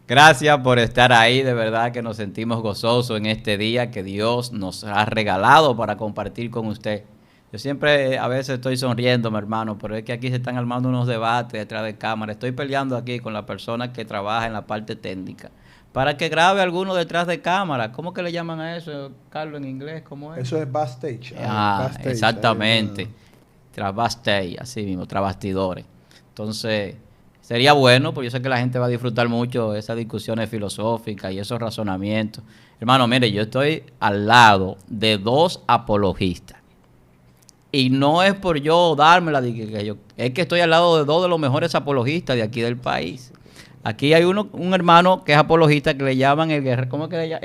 Gracias por estar ahí, de verdad que nos sentimos gozosos en este día que Dios nos ha regalado para compartir con usted. Yo siempre a veces estoy sonriendo, mi hermano, pero es que aquí se están armando unos debates detrás de cámara. Estoy peleando aquí con la persona que trabaja en la parte técnica para que grabe alguno detrás de cámara. ¿Cómo que le llaman a eso, Carlos, en inglés? ¿Cómo es? Eso es backstage. Backstage, exactamente. Tras backstage, así mismo, tras bastidores. Entonces, sería bueno, porque yo sé que la gente va a disfrutar mucho esas discusiones filosóficas y esos razonamientos. Hermano, mire, yo estoy al lado de dos apologistas. Y no es por yo dármela, es que estoy al lado de dos de los mejores apologistas de aquí del país. Aquí hay un hermano que es apologista que le llaman el guerrero, ¿cómo es que le llaman?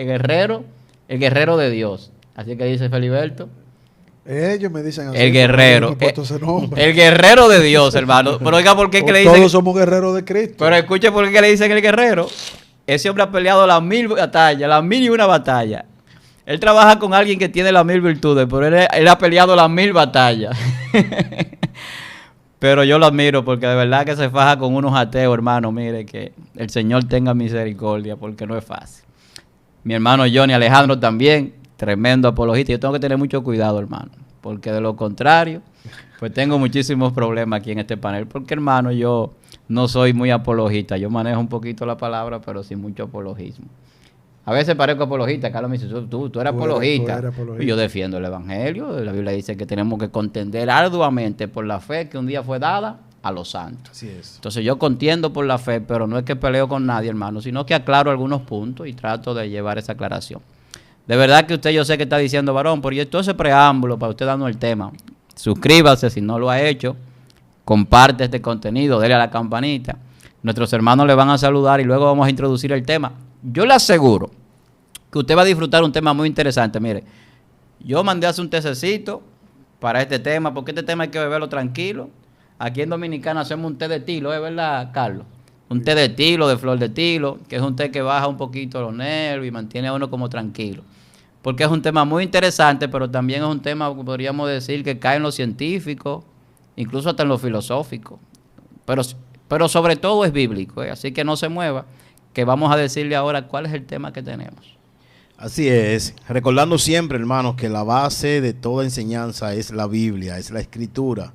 El guerrero de Dios. Así que dice Feliberto. Ellos me dicen así. El guerrero. El guerrero de Dios, hermano. Pero oiga, ¿por qué que le dicen? Todos somos guerreros de Cristo. Pero escuche por qué le dicen el guerrero. Ese hombre ha peleado las 1000 batallas, las 1001 batallas. Él trabaja con alguien que tiene las 1000 virtudes, pero él ha peleado las 1000 batallas. Pero yo lo admiro porque de verdad que se faja con unos ateos, hermano. Mire, que el Señor tenga misericordia porque no es fácil. Mi hermano Johnny Alejandro también, tremendo apologista. Yo tengo que tener mucho cuidado, hermano, porque de lo contrario, pues tengo muchísimos problemas aquí en este panel. Porque, hermano, yo no soy muy apologista. Yo manejo un poquito la palabra, pero sin mucho apologismo. A veces parezco apologista. Carlos me dice, tú eres apologista. Y yo defiendo el evangelio. La Biblia dice que tenemos que contender arduamente por la fe que un día fue dada a los santos. Así es. Entonces yo contiendo por la fe, pero no es que peleo con nadie, hermano, sino que aclaro algunos puntos y trato de llevar esa aclaración. De verdad que usted, yo sé que está diciendo, varón, pero todo ese preámbulo para usted dando el tema. Suscríbase si no lo ha hecho. Comparte este contenido, dele a la campanita. Nuestros hermanos le van a saludar y luego vamos a introducir el tema. Yo le aseguro que usted va a disfrutar un tema muy interesante. Mire, yo mandé hace un tececito para este tema, porque este tema hay que beberlo tranquilo. Aquí en Dominicana hacemos un té de tilo, ¿es verdad, Carlos? Un té de tilo, de flor de tilo, que es un té que baja un poquito los nervios y mantiene a uno como tranquilo. Porque es un tema muy interesante, pero también es un tema, podríamos decir, que cae en lo científico, incluso hasta en lo filosófico. Pero sobre todo es bíblico, así que no se mueva, que vamos a decirle ahora cuál es el tema que tenemos. Así es, recordando siempre, hermanos, que la base de toda enseñanza es la Biblia, es la Escritura,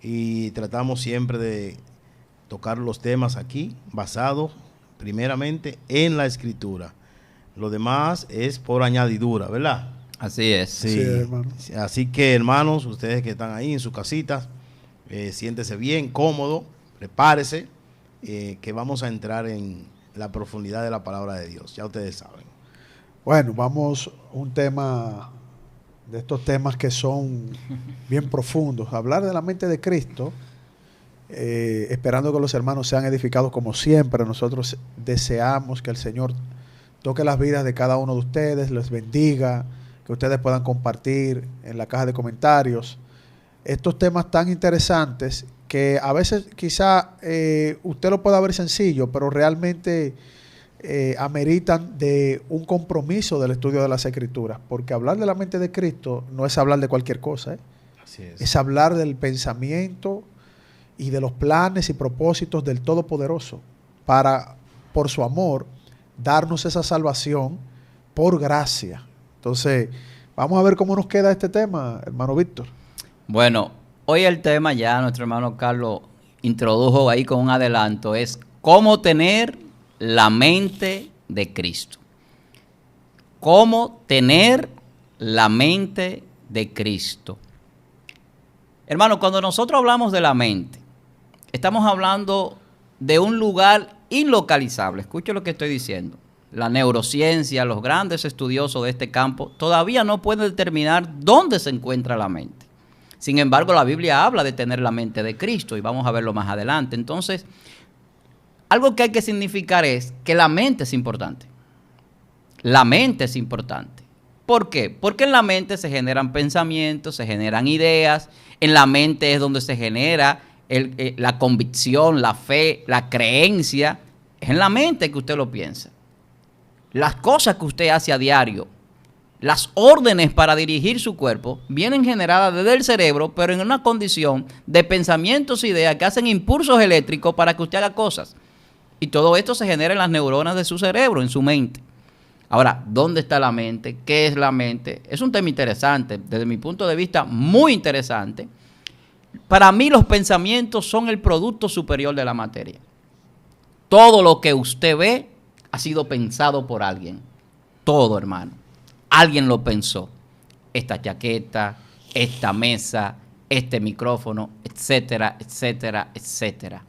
y tratamos siempre de tocar los temas aquí, basados primeramente en la Escritura. Lo demás es por añadidura, ¿verdad? Así es. Sí, hermano. Así que, hermanos, ustedes que están ahí en sus casitas, siéntese bien, cómodo, prepárese, que vamos a entrar en la profundidad de la palabra de Dios, ya ustedes saben. Bueno, vamos a un tema de estos temas que son bien profundos. Hablar de la mente de Cristo, esperando que los hermanos sean edificados como siempre. Nosotros deseamos que el Señor toque las vidas de cada uno de ustedes, les bendiga, que ustedes puedan compartir en la caja de comentarios estos temas tan interesantes que a veces quizá usted lo pueda ver sencillo, pero realmente ameritan de un compromiso del estudio de las Escrituras, porque hablar de la mente de Cristo no es hablar de cualquier cosa, Así es hablar del pensamiento y de los planes y propósitos del Todopoderoso para, por su amor, darnos esa salvación por gracia. Entonces, vamos a ver cómo nos queda este tema, hermano Víctor. Bueno, hoy el tema ya nuestro hermano Carlos introdujo ahí con un adelanto, es cómo tener la mente de Cristo. Cómo tener la mente de Cristo. Hermano, cuando nosotros hablamos de la mente, estamos hablando de un lugar inlocalizable. Escuche lo que estoy diciendo. La neurociencia, los grandes estudiosos de este campo, todavía no pueden determinar dónde se encuentra la mente. Sin embargo, la Biblia habla de tener la mente de Cristo y vamos a verlo más adelante. Entonces, algo que hay que significar es que la mente es importante. La mente es importante. ¿Por qué? Porque en la mente se generan pensamientos, se generan ideas. En la mente es donde se genera la convicción, la fe, la creencia. Es en la mente que usted lo piensa. Las cosas que usted hace a diario, las órdenes para dirigir su cuerpo, vienen generadas desde el cerebro, pero en una condición de pensamientos e ideas que hacen impulsos eléctricos para que usted haga cosas. Y todo esto se genera en las neuronas de su cerebro, en su mente. Ahora, ¿dónde está la mente? ¿Qué es la mente? Es un tema interesante, desde mi punto de vista, muy interesante. Para mí los pensamientos son el producto superior de la materia. Todo lo que usted ve ha sido pensado por alguien. Todo, hermano. Alguien lo pensó. Esta chaqueta, esta mesa, este micrófono, etcétera, etcétera, etcétera.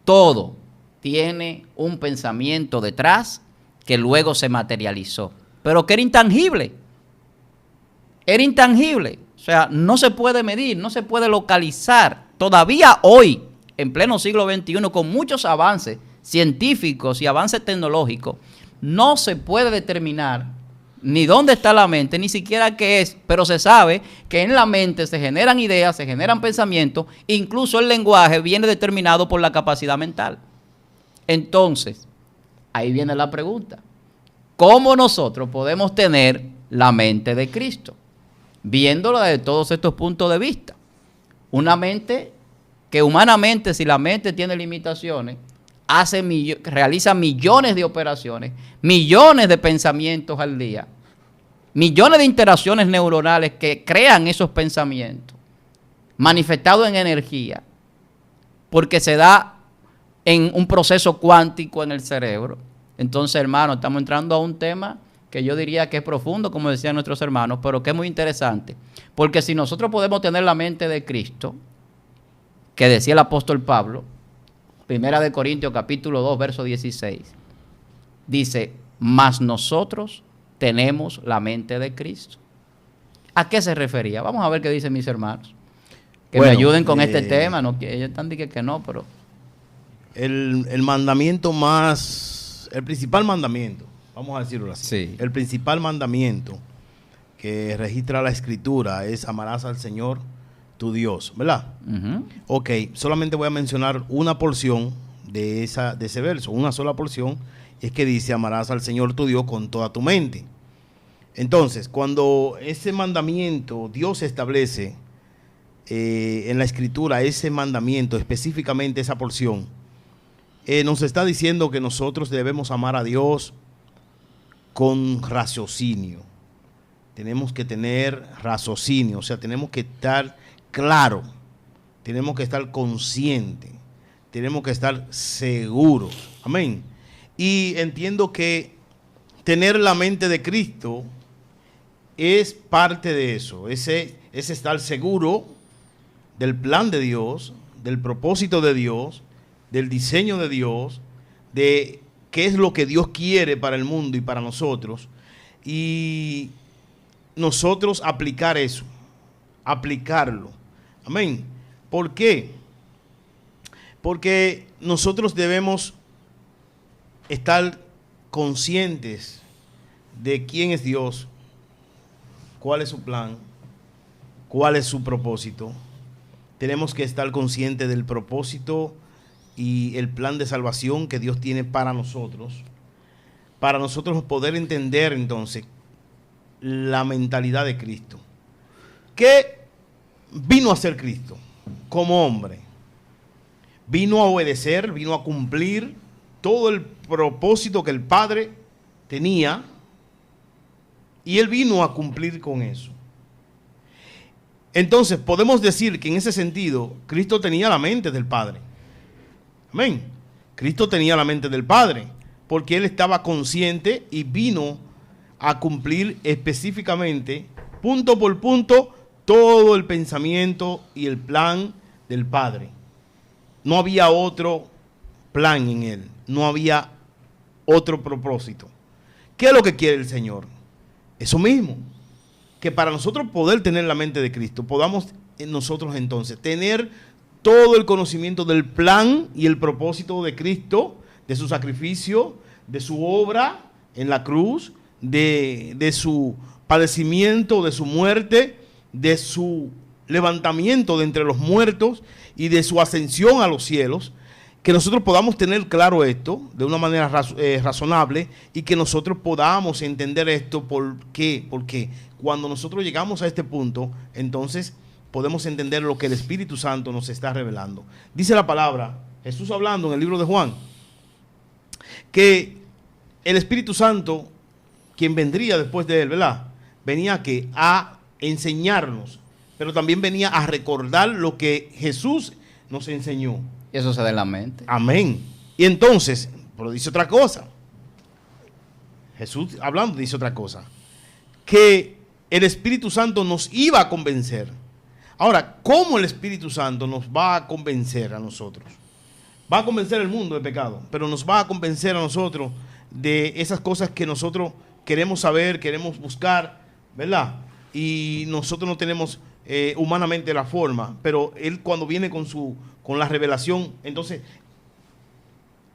Todo tiene un pensamiento detrás que luego se materializó, pero que era intangible. Era intangible. O sea, no se puede medir, no se puede localizar. Todavía hoy, en pleno siglo XXI, con muchos avances científicos y avances tecnológicos, no se puede determinar ni dónde está la mente, ni siquiera qué es, pero se sabe que en la mente se generan ideas, se generan pensamientos, incluso el lenguaje viene determinado por la capacidad mental. Entonces, ahí viene la pregunta. ¿Cómo nosotros podemos tener la mente de Cristo? Viéndola desde todos estos puntos de vista. Una mente que humanamente, si la mente tiene limitaciones, realiza millones de operaciones, millones de pensamientos al día, millones de interacciones neuronales que crean esos pensamientos, manifestados en energía, porque se da en un proceso cuántico en el cerebro. Entonces, hermano, estamos entrando a un tema que yo diría que es profundo, como decían nuestros hermanos, pero que es muy interesante. Porque si nosotros podemos tener la mente de Cristo, que decía el apóstol Pablo, 1 Corintios capítulo 2, verso 16, dice, mas nosotros tenemos la mente de Cristo. ¿A qué se refería? Vamos a ver qué dicen mis hermanos. Que me ayuden con este tema. No, ellos están diciendo que no, pero... El mandamiento más, el principal mandamiento, vamos a decirlo así. Sí. El principal mandamiento que registra la Escritura es amarás al Señor tu Dios, ¿verdad? Uh-huh. Ok, solamente voy a mencionar una porción de ese verso, una sola porción, es que dice amarás al Señor tu Dios con toda tu mente. Entonces, cuando ese mandamiento Dios establece en la Escritura, ese mandamiento, específicamente esa porción, nos está diciendo que nosotros debemos amar a Dios con raciocinio. Tenemos que tener raciocinio, o sea, tenemos que estar claro, tenemos que estar conscientes, tenemos que estar seguros. Amén. Y entiendo que tener la mente de Cristo es parte de eso, es estar seguro del plan de Dios, del propósito de Dios, del diseño de Dios, de qué es lo que Dios quiere para el mundo y para nosotros, y nosotros aplicar eso, aplicarlo. Amén. ¿Por qué? Porque nosotros debemos estar conscientes de quién es Dios, cuál es su plan, cuál es su propósito. Tenemos que estar conscientes del propósito y el plan de salvación que Dios tiene para nosotros poder entender entonces la mentalidad de Cristo. ¿Qué vino a ser Cristo como hombre? Vino a obedecer, vino a cumplir todo el propósito que el Padre tenía, y Él vino a cumplir con eso. Entonces podemos decir que en ese sentido Cristo tenía la mente del Padre. Amén. Cristo tenía la mente del Padre porque Él estaba consciente y vino a cumplir específicamente, punto por punto, todo el pensamiento y el plan del Padre. No había otro plan en Él, no había otro propósito. ¿Qué es lo que quiere el Señor? Eso mismo, que para nosotros poder tener la mente de Cristo, podamos nosotros entonces tener todo el conocimiento del plan y el propósito de Cristo, de su sacrificio, de su obra en la cruz, de su padecimiento, de su muerte, de su levantamiento de entre los muertos y de su ascensión a los cielos. Que nosotros podamos tener claro esto de una manera razonable y que nosotros podamos entender esto. ¿Por qué? Porque cuando nosotros llegamos a este punto, entonces podemos entender lo que el Espíritu Santo nos está revelando. Dice la palabra, Jesús hablando en el libro de Juan, que el Espíritu Santo, quien vendría después de él, ¿verdad? Venía a enseñarnos, pero también venía a recordar lo que Jesús nos enseñó. Y eso se da en la mente. Amén. Y entonces, pero dice otra cosa. Jesús hablando dice otra cosa. Que el Espíritu Santo nos iba a convencer. Ahora, ¿cómo el Espíritu Santo nos va a convencer a nosotros? Va a convencer al mundo de pecado, pero nos va a convencer a nosotros de esas cosas que nosotros queremos saber, queremos buscar, ¿verdad? Y nosotros no tenemos humanamente la forma, pero Él cuando viene con la revelación, entonces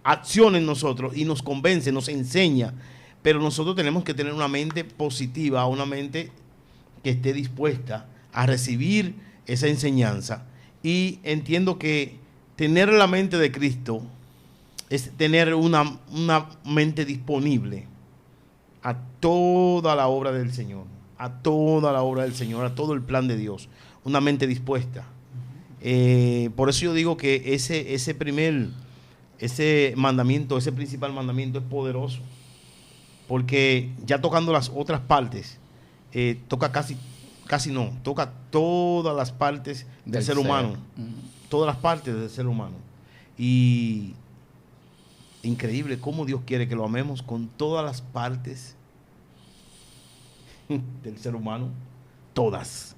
acciona en nosotros y nos convence, nos enseña, pero nosotros tenemos que tener una mente positiva, una mente que esté dispuesta a recibir esa enseñanza. Y entiendo que tener la mente de Cristo es tener una mente disponible a toda la obra del Señor, a toda la obra del Señor, a todo el plan de Dios, una mente dispuesta. Por eso yo digo que ese mandamiento, ese principal mandamiento es poderoso, porque ya tocando las otras partes, toca toca todas las partes del ser humano, todas las partes del ser humano. Y increíble cómo Dios quiere que lo amemos con todas las partes del ser humano, todas.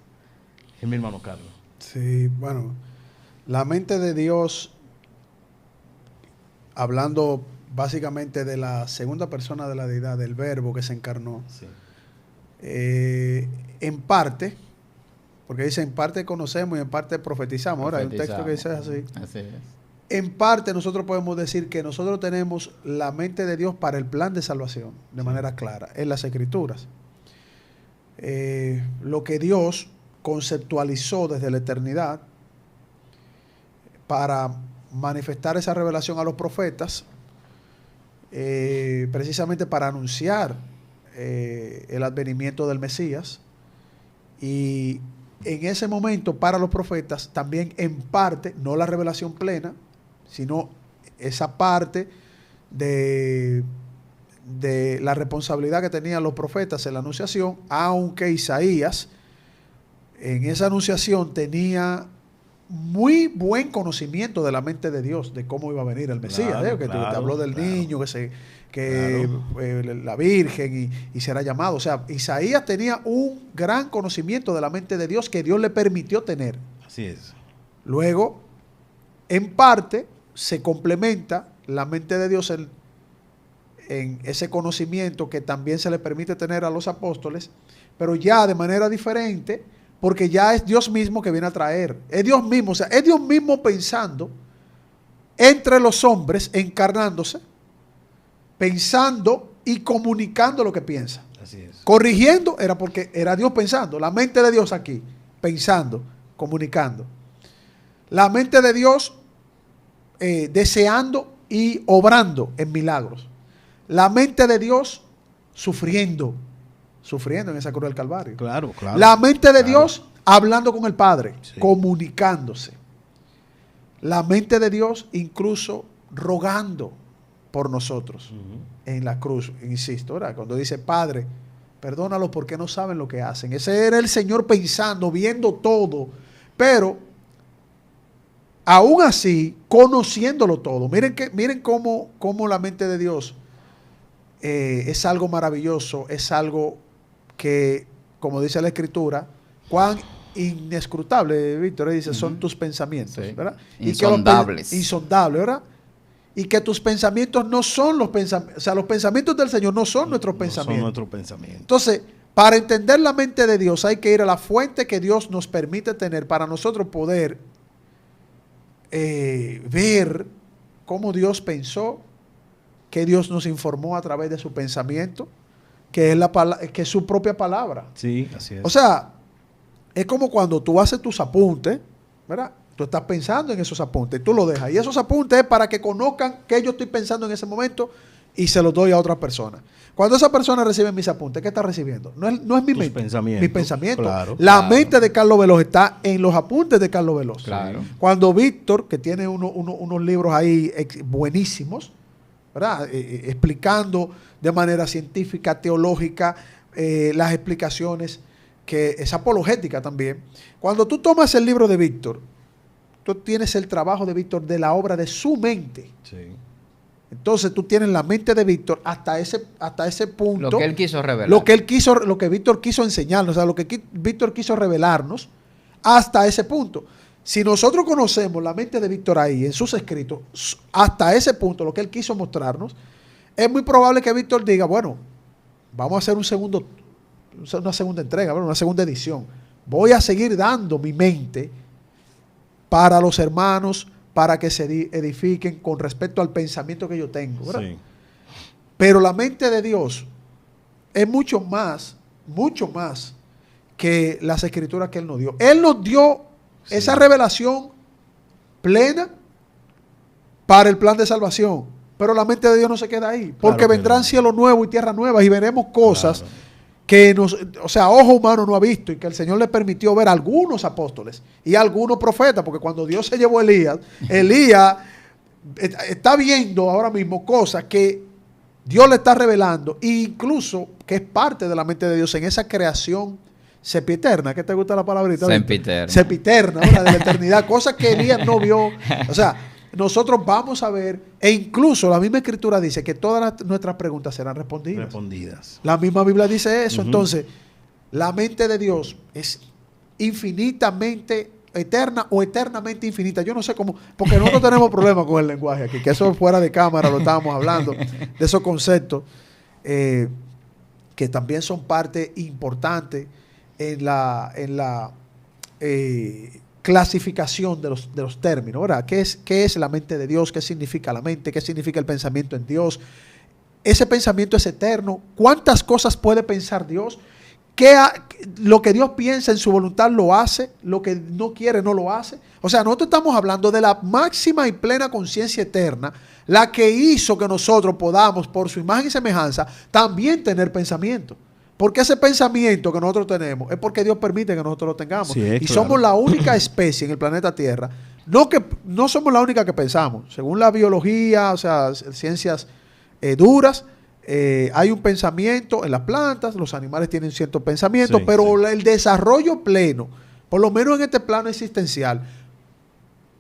Es mi hermano Carlos. Sí, bueno, la mente de Dios, hablando básicamente de la segunda persona de la deidad, del Verbo que se encarnó, Sí. En parte, porque dice en parte conocemos y en parte profetizamos. Ahora hay un texto que dice así. Así es. En parte nosotros podemos decir que nosotros tenemos la mente de Dios para el plan de salvación, de manera clara, en las Escrituras. Lo que Dios conceptualizó desde la eternidad para manifestar esa revelación a los profetas, precisamente para anunciar el advenimiento del Mesías, y en ese momento para los profetas también en parte, no la revelación plena, sino esa parte de la responsabilidad que tenían los profetas en la anunciación, aunque Isaías en esa anunciación tenía muy buen conocimiento de la mente de Dios, de cómo iba a venir el Mesías. Claro, Que claro, te habló del claro. niño, la Virgen y será llamado. O sea, Isaías tenía un gran conocimiento de la mente de Dios que Dios le permitió tener. Así es. Luego, en parte, se complementa la mente de Dios en ese conocimiento que también se le permite tener a los apóstoles, pero ya de manera diferente, porque ya es Dios mismo que viene a traer. Es Dios mismo, o sea, es Dios mismo pensando entre los hombres, encarnándose, pensando y comunicando lo que piensa. Así es. Corrigiendo era porque era Dios pensando, la mente de Dios aquí, pensando, comunicando. La mente de Dios deseando y obrando en milagros. La mente de Dios sufriendo en esa cruz del Calvario. Claro, claro. La mente de Claro. Dios hablando con el Padre, Sí. comunicándose. La mente de Dios incluso rogando por nosotros en la cruz, insisto, ¿verdad? Cuando dice, Padre, perdónalos porque no saben lo que hacen. Ese era el Señor pensando, viendo todo, pero aún así, conociéndolo todo. Miren cómo la mente de Dios es algo maravilloso, es algo que, como dice la Escritura, cuán inescrutable, Víctor, dice, son tus pensamientos, Sí. ¿verdad? Insondables. Insondables, ¿verdad? Y que tus pensamientos no son los pensamientos, o sea, los pensamientos del Señor no son nuestros pensamientos. Son nuestros pensamientos. Entonces, para entender la mente de Dios hay que ir a la fuente que Dios nos permite tener para nosotros poder ver cómo Dios pensó, que Dios nos informó a través de su pensamiento, que es su propia palabra. Sí, así es. O sea, es como cuando tú haces tus apuntes, ¿verdad? Tú estás pensando en esos apuntes, tú lo dejas. Y esos apuntes es para que conozcan qué yo estoy pensando en ese momento y se los doy a otra persona. Cuando esa persona recibe mis apuntes, ¿qué está recibiendo? No es mi Tus mente, pensamientos. mi pensamiento. Claro, la claro. mente de Carlos Veloz está en los apuntes de Carlos Veloz. Claro. Cuando Víctor, que tiene unos libros ahí buenísimos, ¿verdad? Explicando de manera científica, teológica, las explicaciones, que es apologética también. Cuando tú tomas el libro de Víctor, tú tienes el trabajo de Víctor de la obra de su mente. Sí. Entonces tú tienes la mente de Víctor hasta ese punto. Lo que él quiso revelar. Lo que Víctor quiso enseñarnos, o sea, lo que Víctor quiso revelarnos hasta ese punto. Si nosotros conocemos la mente de Víctor ahí, en sus escritos, hasta ese punto, lo que él quiso mostrarnos, es muy probable que Víctor diga, bueno, vamos a hacer una segunda entrega, una segunda edición. Voy a seguir dando mi mente para los hermanos, para que se edifiquen con respecto al pensamiento que yo tengo, ¿verdad? Sí. Pero la mente de Dios es mucho más que las escrituras que Él nos dio. Él nos dio esa revelación plena para el plan de salvación, pero la mente de Dios no se queda ahí, porque vendrán cielos nuevos y tierras nuevas y veremos cosas que ojo humano no ha visto y que el Señor le permitió ver a algunos apóstoles y a algunos profetas, porque cuando Dios se llevó a Elías está viendo ahora mismo cosas que Dios le está revelando, e incluso que es parte de la mente de Dios en esa creación sempiterna. ¿Qué te gusta la palabrita? Sempiterna, de la eternidad, cosas que Elías no vio. O sea, nosotros vamos a ver, e incluso la misma escritura dice que todas nuestras preguntas serán respondidas. La misma Biblia dice eso. Entonces, la mente de Dios es infinitamente eterna o eternamente infinita. Yo no sé cómo, porque nosotros tenemos problemas con el lenguaje aquí, que eso fuera de cámara lo estábamos hablando, de esos conceptos que también son parte importante en la clasificación de los términos, ¿verdad? ¿Qué es la mente de Dios? ¿Qué significa la mente? ¿Qué significa el pensamiento en Dios? Ese pensamiento es eterno. ¿Cuántas cosas puede pensar Dios? Lo que Dios piensa en su voluntad lo hace, lo que no quiere no lo hace. O sea, nosotros estamos hablando de la máxima y plena conciencia eterna, la que hizo que nosotros podamos, por su imagen y semejanza, también tener pensamiento. Porque ese pensamiento que nosotros tenemos es porque Dios permite que nosotros lo tengamos. Sí, y somos la única especie en el planeta Tierra. No somos la única que pensamos. Según la biología, o sea, ciencias duras, hay un pensamiento en las plantas, los animales tienen cierto pensamiento, pero el desarrollo pleno, por lo menos en este plano existencial,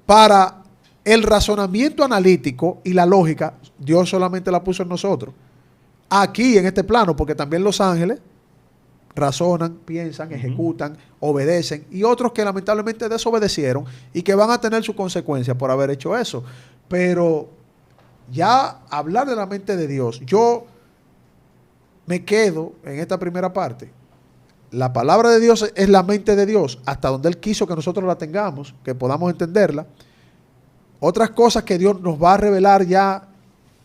para el razonamiento analítico y la lógica, Dios solamente la puso en nosotros. Aquí, en este plano, porque también los ángeles razonan, piensan, ejecutan, obedecen, y otros que lamentablemente desobedecieron y que van a tener sus consecuencias por haber hecho eso. Pero ya hablar de la mente de Dios, yo me quedo en esta primera parte. La palabra de Dios es la mente de Dios, hasta donde Él quiso que nosotros la tengamos, que podamos entenderla. Otras cosas que Dios nos va a revelar ya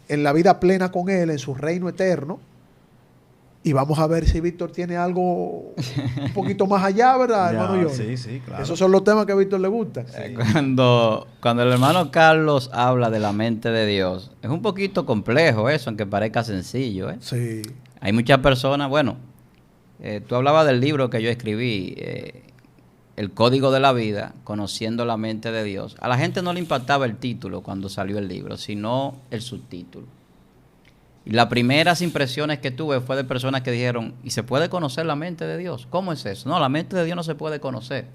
en la vida plena con Él, en su reino eterno. Y vamos a ver si Víctor tiene algo un poquito más allá, ¿verdad, hermano John? Sí, claro. Esos son los temas que a Víctor le gustan. Sí. Cuando el hermano Carlos habla de la mente de Dios, es un poquito complejo eso, aunque parezca sencillo, ¿eh? Sí. Hay muchas personas, tú hablabas del libro que yo escribí, El Código de la Vida, Conociendo la Mente de Dios. A la gente no le impactaba el título cuando salió el libro, sino el subtítulo. Y las primeras impresiones que tuve fue de personas que dijeron, ¿y se puede conocer la mente de Dios? ¿Cómo es eso? No, la mente de Dios no se puede conocer.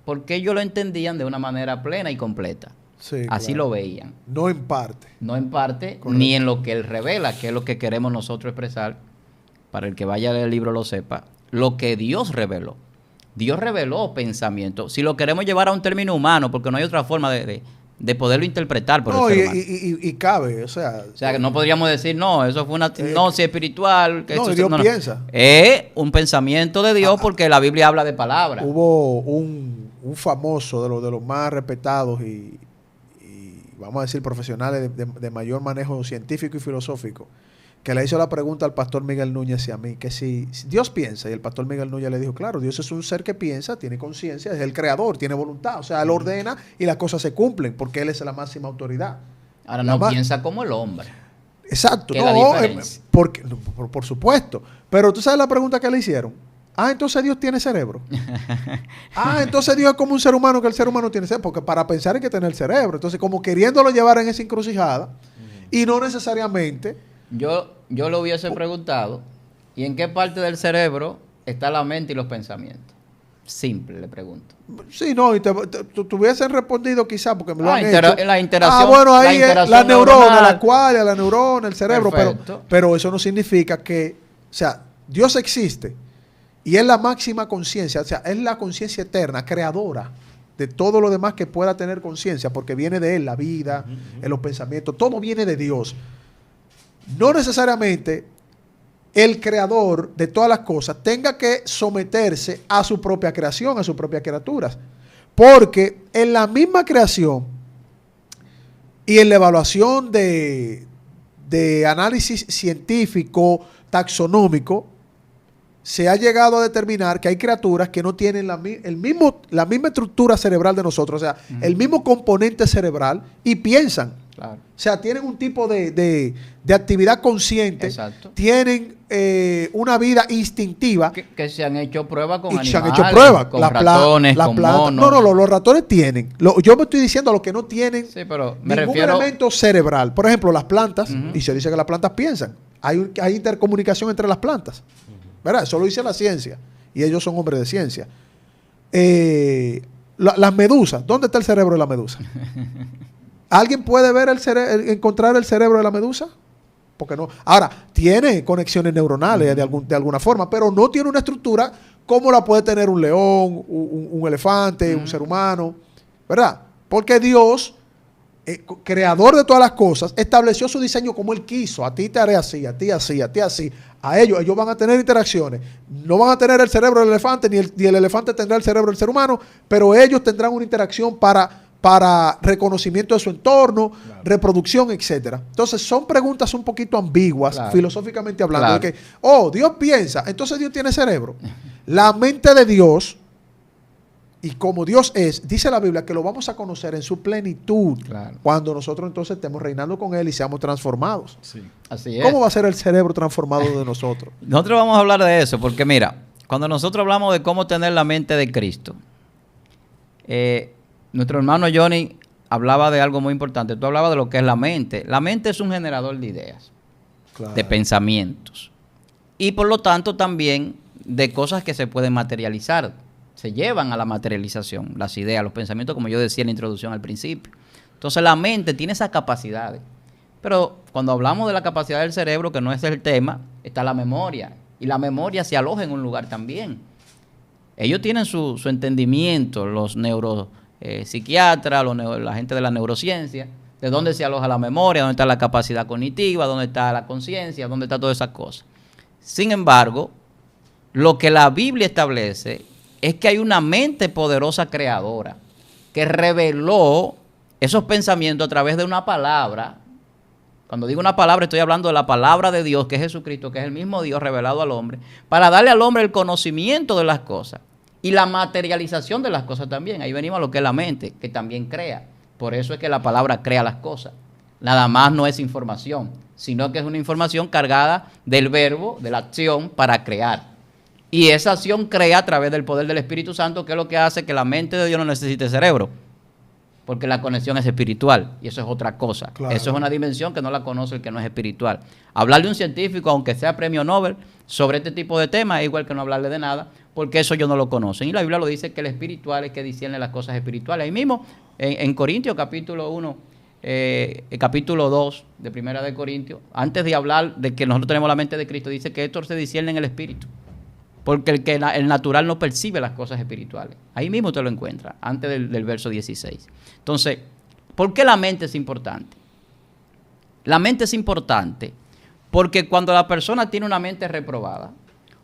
Porque ellos lo entendían de una manera plena y completa. Sí, así claro. Lo veían. No en parte. No en parte, correcto. Ni en lo que Él revela, que es lo que queremos nosotros expresar, para el que vaya a leer el libro lo sepa, lo que Dios reveló. Dios reveló pensamiento. Si lo queremos llevar a un término humano, porque no hay otra forma de poderlo interpretar por el ser humano. Y cabe, o sea, que no podríamos decir, no, eso fue una hipnosis espiritual. Que no, Dios piensa. Es un pensamiento de Dios porque la Biblia habla de palabras. Hubo un famoso de los más respetados y vamos a decir profesionales de mayor manejo científico y filosófico, que le hizo la pregunta al pastor Miguel Núñez y a mí, que si Dios piensa, y el pastor Miguel Núñez le dijo, claro, Dios es un ser que piensa, tiene conciencia, es el creador, tiene voluntad, o sea, Él ordena y las cosas se cumplen, porque Él es la máxima autoridad. Ahora no piensa como el hombre. Exacto, por supuesto, pero tú sabes la pregunta que le hicieron. Entonces Dios tiene cerebro. Entonces Dios es como un ser humano, que el ser humano tiene cerebro, porque para pensar hay que tener cerebro. Entonces, como queriéndolo llevar en esa encrucijada, Y no necesariamente... Yo le hubiese preguntado, ¿y en qué parte del cerebro está la mente y los pensamientos? Simple, le pregunto. Sí, no, y te hubiesen respondido quizás porque me lo han hecho. La interacción. Bueno, ahí la neurona, neuronal. la cual, la neurona, el cerebro, Perfecto. pero eso no significa que, o sea, Dios existe y es la máxima conciencia, o sea, es la conciencia eterna, creadora de todo lo demás que pueda tener conciencia, porque viene de Él, la vida, los pensamientos, todo viene de Dios. No necesariamente el creador de todas las cosas tenga que someterse a su propia creación, a sus propias criaturas. Porque en la misma creación y en la evaluación de análisis científico, taxonómico, se ha llegado a determinar que hay criaturas que no tienen la misma estructura cerebral de nosotros, o sea, el mismo componente cerebral y piensan. Claro. O sea, tienen un tipo de actividad consciente. Exacto. Tienen una vida instintiva. Que se han hecho pruebas con y animales. se han hecho pruebas. Con ratones, con monos. No, los ratones tienen. Yo me estoy diciendo a los que no tienen pero me ningún refiero... elemento cerebral. Por ejemplo, las plantas, y se dice que las plantas piensan. Hay intercomunicación entre las plantas. ¿Verdad? Eso lo dice la ciencia. Y ellos son hombres de ciencia. Las medusas. ¿Dónde está el cerebro de la medusa? ¿Alguien puede ver encontrar el cerebro de la medusa? Porque no. Ahora, tiene conexiones neuronales de alguna forma, pero no tiene una estructura como la puede tener un león, un elefante, un ser humano, ¿verdad? Porque Dios, creador de todas las cosas, estableció su diseño como Él quiso. A ti te haré así, a ti así, a ti así. A ellos van a tener interacciones. No van a tener el cerebro del elefante, ni el elefante tendrá el cerebro del ser humano, pero ellos tendrán una interacción para reconocimiento de su entorno, claro, reproducción, etcétera. Entonces, son preguntas un poquito ambiguas, claro, filosóficamente hablando, claro, de que, Dios piensa, entonces Dios tiene cerebro. La mente de Dios, y como Dios es, dice la Biblia que lo vamos a conocer en su plenitud, claro, cuando nosotros entonces estemos reinando con Él y seamos transformados. Sí. Así es. ¿Cómo va a ser el cerebro transformado de nosotros? Nosotros vamos a hablar de eso, porque mira, cuando nosotros hablamos de cómo tener la mente de Cristo, nuestro hermano Johnny hablaba de algo muy importante. Tú hablabas de lo que es la mente. La mente es un generador de ideas, claro, de pensamientos. Y por lo tanto también de cosas que se pueden materializar. Se llevan a la materialización, las ideas, los pensamientos, como yo decía en la introducción al principio. Entonces la mente tiene esas capacidades. Pero cuando hablamos de la capacidad del cerebro, que no es el tema, está la memoria. Y la memoria se aloja en un lugar también. Ellos tienen su entendimiento, los psiquiatras, la gente de la neurociencia, de dónde se aloja la memoria, dónde está la capacidad cognitiva, dónde está la conciencia, dónde está todas esas cosas. Sin embargo, lo que la Biblia establece es que hay una mente poderosa creadora que reveló esos pensamientos a través de una palabra. Cuando digo una palabra, estoy hablando de la palabra de Dios, que es Jesucristo, que es el mismo Dios revelado al hombre, para darle al hombre el conocimiento de las cosas y la materialización de las cosas también. Ahí venimos a lo que es la mente, que también crea. Por eso es que la palabra crea las cosas. Nada más no es información, sino que es una información cargada del verbo, de la acción, para crear. Y esa acción crea a través del poder del Espíritu Santo, que es lo que hace que la mente de Dios no necesite cerebro. Porque la conexión es espiritual y eso es otra cosa. Claro. Eso es una dimensión que no la conoce el que no es espiritual. Hablarle a un científico, aunque sea premio Nobel, sobre este tipo de temas es igual que no hablarle de nada, porque eso ellos no lo conocen. Y la Biblia lo dice que el espiritual es que discierne las cosas espirituales. Ahí mismo, en Corintios capítulo 1, capítulo 2 de Primera de Corintios, antes de hablar de que nosotros tenemos la mente de Cristo, dice que esto se discierne en el espíritu. Porque el natural no percibe las cosas espirituales. Ahí mismo te lo encuentras, antes del verso 16. Entonces, ¿por qué la mente es importante? La mente es importante porque cuando la persona tiene una mente reprobada,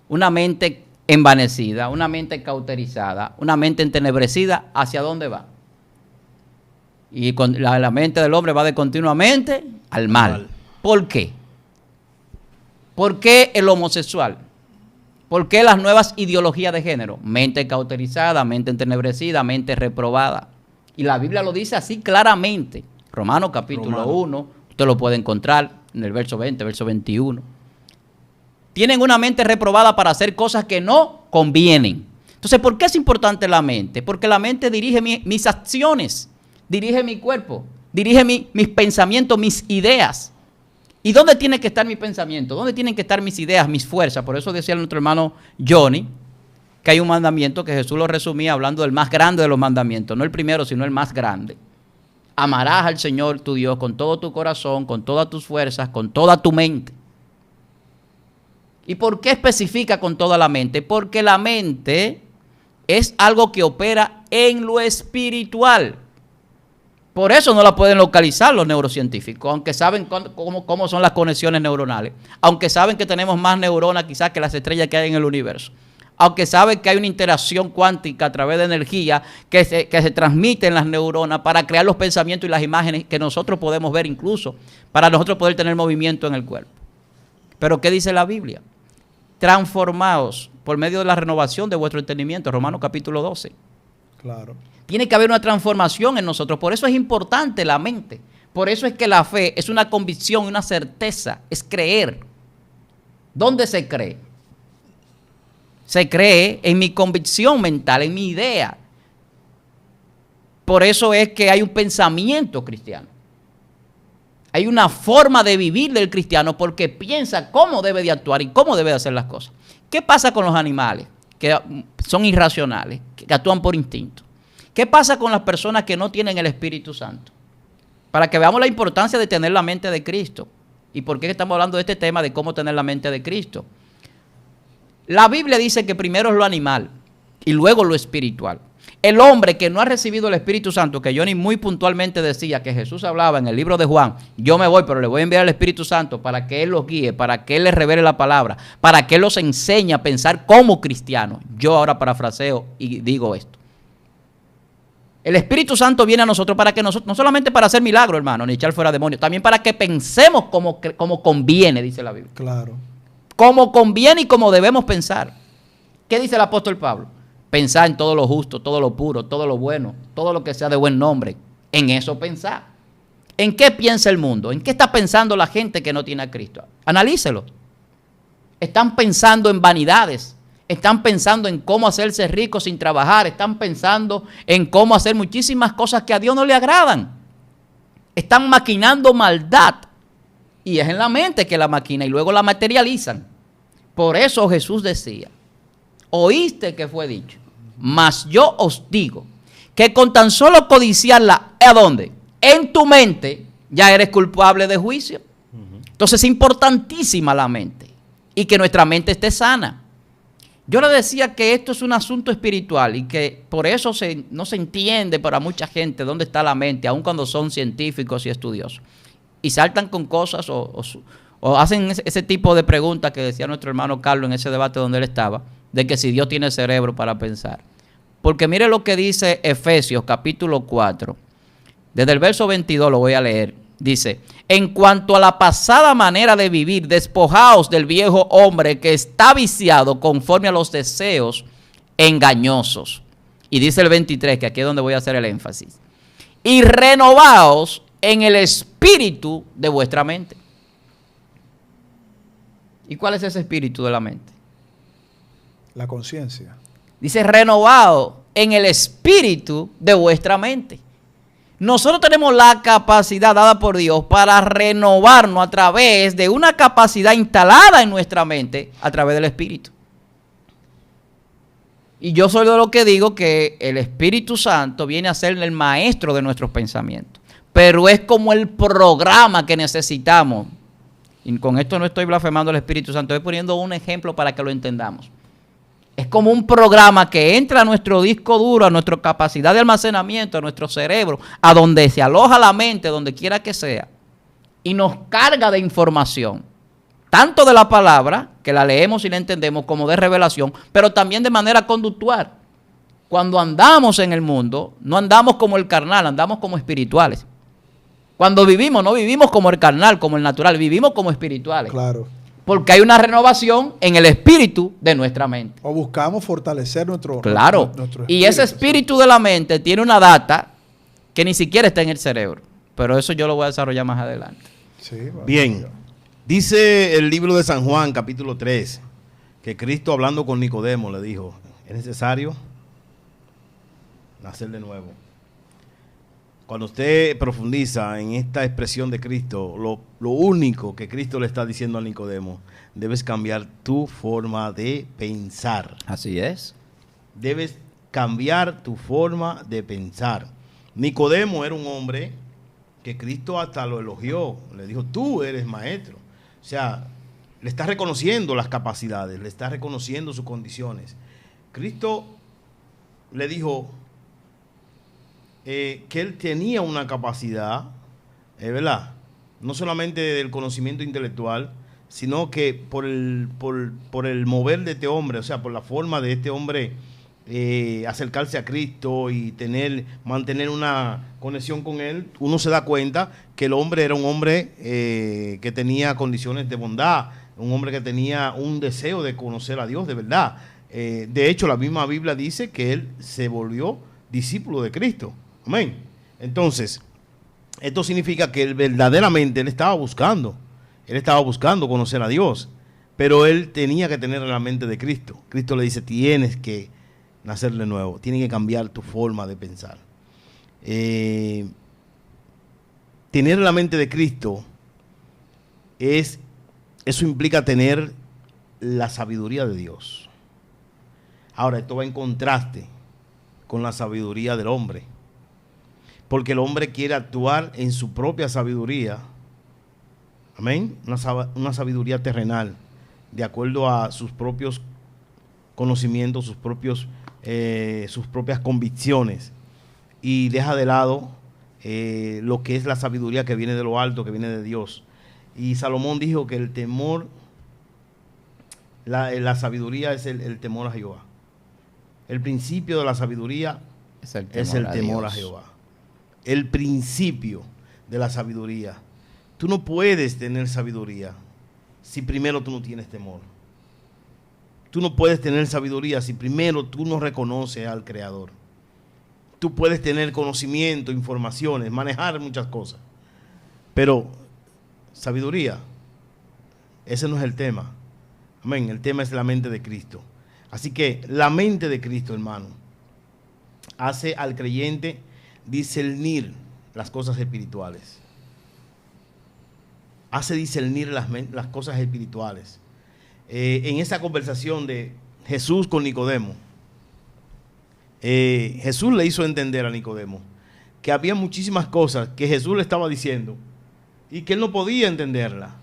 una mente envanecida, una mente cauterizada, una mente entenebrecida, ¿hacia dónde va? Y la mente del hombre va de continuamente al mal. ¿Por qué? ¿Por qué el homosexual? ¿Por qué las nuevas ideologías de género? Mente cauterizada, mente entenebrecida, mente reprobada. Y la Biblia lo dice así claramente. Romanos capítulo 1, usted lo puede encontrar en el verso 20, verso 21. Tienen una mente reprobada para hacer cosas que no convienen. Entonces, ¿por qué es importante la mente? Porque la mente dirige mis acciones, dirige mi cuerpo, dirige mis pensamientos, mis ideas. ¿Y dónde tiene que estar mi pensamiento? ¿Dónde tienen que estar mis ideas, mis fuerzas? Por eso decía nuestro hermano Johnny que hay un mandamiento que Jesús lo resumía hablando del más grande de los mandamientos. No el primero, sino el más grande. Amarás al Señor tu Dios con todo tu corazón, con todas tus fuerzas, con toda tu mente. ¿Y por qué especifica con toda la mente? Porque la mente es algo que opera en lo espiritual. Por eso no la pueden localizar los neurocientíficos, aunque saben cómo son las conexiones neuronales, aunque saben que tenemos más neuronas quizás que las estrellas que hay en el universo, aunque saben que hay una interacción cuántica a través de energía que se transmite en las neuronas para crear los pensamientos y las imágenes que nosotros podemos ver incluso, para nosotros poder tener movimiento en el cuerpo. Pero ¿qué dice la Biblia? Transformaos por medio de la renovación de vuestro entendimiento, Romanos capítulo 12. Claro. Tiene que haber una transformación en nosotros, por eso es importante la mente. Por eso es que la fe es una convicción, una certeza, es creer. ¿Dónde se cree? Se cree en mi convicción mental, en mi idea. Por eso es que hay un pensamiento cristiano. Hay una forma de vivir del cristiano porque piensa cómo debe de actuar y cómo debe de hacer las cosas. ¿Qué pasa con los animales que son irracionales, que actúan por instinto? ¿Qué pasa con las personas que no tienen el Espíritu Santo? Para que veamos la importancia de tener la mente de Cristo. ¿Y por qué estamos hablando de este tema de cómo tener la mente de Cristo? La Biblia dice que primero es lo animal y luego lo espiritual. El hombre que no ha recibido el Espíritu Santo, que Johnny muy puntualmente decía que Jesús hablaba en el libro de Juan, yo me voy, pero le voy a enviar el Espíritu Santo para que Él los guíe, para que Él les revele la palabra, para que Él los enseñe a pensar como cristianos. Yo ahora parafraseo y digo esto. El Espíritu Santo viene a nosotros para que nosotros, no solamente para hacer milagros, hermano, ni echar fuera demonios, también para que pensemos como conviene, dice la Biblia. Claro. Como conviene y como debemos pensar. ¿Qué dice el apóstol Pablo? Pensar en todo lo justo, todo lo puro, todo lo bueno, todo lo que sea de buen nombre. En eso pensar. ¿En qué piensa el mundo? ¿En qué está pensando la gente que no tiene a Cristo? Analícelo. Están pensando en vanidades. Están pensando en cómo hacerse ricos sin trabajar. Están pensando en cómo hacer muchísimas cosas que a Dios no le agradan. Están maquinando maldad. Y es en la mente que la maquina y luego la materializan. Por eso Jesús decía, oíste que fue dicho, mas yo os digo que con tan solo codiciarla, ¿a dónde? En tu mente, ya eres culpable de juicio. Entonces es importantísima la mente y que nuestra mente esté sana. Yo le decía que esto es un asunto espiritual y que por eso no se entiende para mucha gente dónde está la mente, aun cuando son científicos y estudiosos. Y saltan con cosas o hacen ese tipo de preguntas que decía nuestro hermano Carlos en ese debate donde él estaba, de que si Dios tiene cerebro para pensar. Porque mire lo que dice Efesios capítulo 4, desde el verso 22 lo voy a leer. Dice, en cuanto a la pasada manera de vivir, despojaos del viejo hombre que está viciado conforme a los deseos engañosos. Y dice el 23, que aquí es donde voy a hacer el énfasis. Y renovaos en el espíritu de vuestra mente. ¿Y cuál es ese espíritu de la mente? La conciencia. Dice renovado en el espíritu de vuestra mente. Nosotros tenemos la capacidad dada por Dios para renovarnos a través de una capacidad instalada en nuestra mente a través del Espíritu. Y yo soy de lo que digo que el Espíritu Santo viene a ser el maestro de nuestros pensamientos. Pero es como el programa que necesitamos. Y con esto no estoy blasfemando al Espíritu Santo, estoy poniendo un ejemplo para que lo entendamos. Es como un programa que entra a nuestro disco duro, a nuestra capacidad de almacenamiento, a nuestro cerebro, a donde se aloja la mente, donde quiera que sea, y nos carga de información, tanto de la palabra, que la leemos y la entendemos, como de revelación, pero también de manera conductual. Cuando andamos en el mundo, no andamos como el carnal, andamos como espirituales. Cuando vivimos, no vivimos como el carnal, como el natural, vivimos como espirituales. Claro. Porque hay una renovación en el espíritu de nuestra mente. O buscamos fortalecer nuestro espíritu. Y ese espíritu de la mente tiene una data que ni siquiera está en el cerebro. Pero eso yo lo voy a desarrollar más adelante. Sí, bueno. Bien. Dice el libro de San Juan, capítulo 3, que Cristo hablando con Nicodemo le dijo, es necesario nacer de nuevo. Cuando usted profundiza en esta expresión de Cristo, lo único que Cristo le está diciendo a Nicodemo, debes cambiar tu forma de pensar. Así es. Debes cambiar tu forma de pensar. Nicodemo era un hombre que Cristo hasta lo elogió. Le dijo, tú eres maestro. O sea, le está reconociendo las capacidades, le está reconociendo sus condiciones. Cristo le dijo que él tenía una capacidad, ¿verdad? No solamente del conocimiento intelectual, sino que por el mover de este hombre, o sea, por la forma de este hombre acercarse a Cristo y mantener una conexión con Él, uno se da cuenta que el hombre era un hombre que tenía condiciones de bondad, un hombre que tenía un deseo de conocer a Dios de verdad. De hecho, la misma Biblia dice que él se volvió discípulo de Cristo. Amén. Entonces, esto significa que verdaderamente él estaba buscando conocer a Dios, pero él tenía que tener la mente de Cristo. Cristo le dice, tienes que nacer de nuevo, tienes que cambiar tu forma de pensar. Tener la mente de Cristo eso implica tener la sabiduría de Dios. Ahora, esto va en contraste con la sabiduría del hombre, porque el hombre quiere actuar en su propia sabiduría. Amén. Una sabiduría terrenal, de acuerdo a sus propios conocimientos, sus propias convicciones, y deja de lado lo que es la sabiduría que viene de lo alto, que viene de Dios. Y Salomón dijo que el temor, la sabiduría es el temor a Jehová. El principio de la sabiduría es el temor a Jehová. El principio de la sabiduría. Tú no puedes tener sabiduría si primero tú no tienes temor. Tú no puedes tener sabiduría si primero tú no reconoces al Creador. Tú puedes tener conocimiento, informaciones, manejar muchas cosas, pero sabiduría, ese no es el tema. Amén. El tema es la mente de Cristo. Así que la mente de Cristo, hermano, hace al creyente discernir las cosas espirituales. Hace discernir las cosas espirituales. En esa conversación de Jesús con Nicodemo, Jesús le hizo entender a Nicodemo que había muchísimas cosas que Jesús le estaba diciendo y que él no podía entenderla,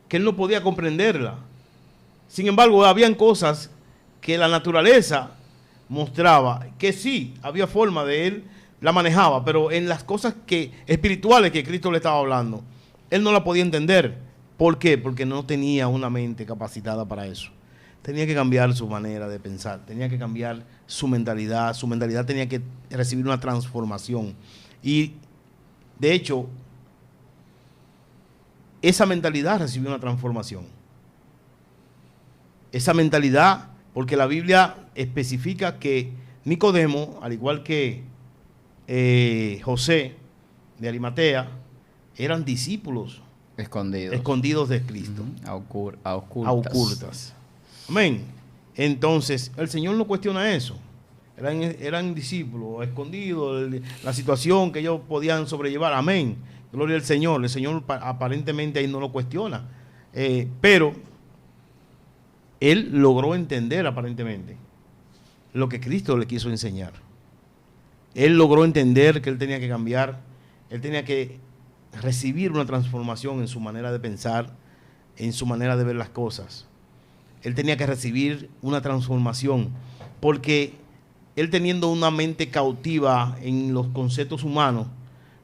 que él no podía comprenderla. Sin embargo, habían cosas que la naturaleza mostraba que sí, había forma de él, la manejaba, pero en las cosas espirituales que Cristo le estaba hablando, él no la podía entender. ¿Por qué? Porque no tenía una mente capacitada para eso. Tenía que cambiar su manera de pensar, tenía que cambiar su mentalidad tenía que recibir una transformación. Y de hecho, esa mentalidad recibió una transformación. Esa mentalidad, porque la Biblia especifica que Nicodemo, al igual que José de Arimatea, eran discípulos escondidos de Cristo. A ocultas. Amén. Entonces, el Señor no cuestiona eso. Eran discípulos escondidos, la situación que ellos podían sobrellevar. Amén. Gloria al Señor. El Señor aparentemente ahí no lo cuestiona. Pero él logró entender aparentemente lo que Cristo le quiso enseñar. Él logró entender que él tenía que cambiar, él tenía que recibir una transformación en su manera de pensar, en su manera de ver las cosas. Él tenía que recibir una transformación, porque él, teniendo una mente cautiva en los conceptos humanos,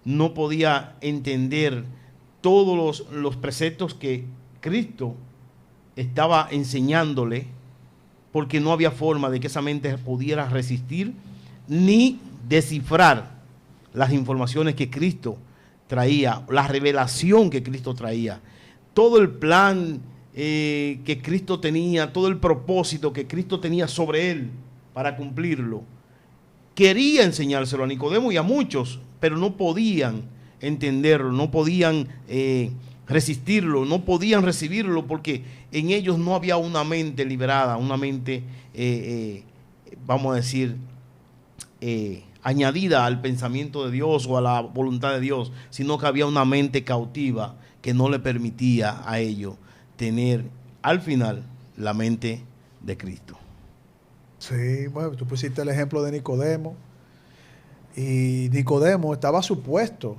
no podía entender todos los preceptos que Cristo estaba enseñándole, porque no había forma de que esa mente pudiera resistir ni descifrar las informaciones que Cristo traía, la revelación que Cristo traía, todo el plan que Cristo tenía, todo el propósito que Cristo tenía sobre él para cumplirlo. Quería enseñárselo a Nicodemo y a muchos, pero no podían entenderlo, no podían resistirlo, no podían recibirlo, porque en ellos no había una mente liberada, una mente, vamos a decir, añadida al pensamiento de Dios o a la voluntad de Dios, sino que había una mente cautiva que no le permitía a ellos tener al final la mente de Cristo. Sí, bueno, tú pusiste el ejemplo de Nicodemo. Y Nicodemo estaba supuesto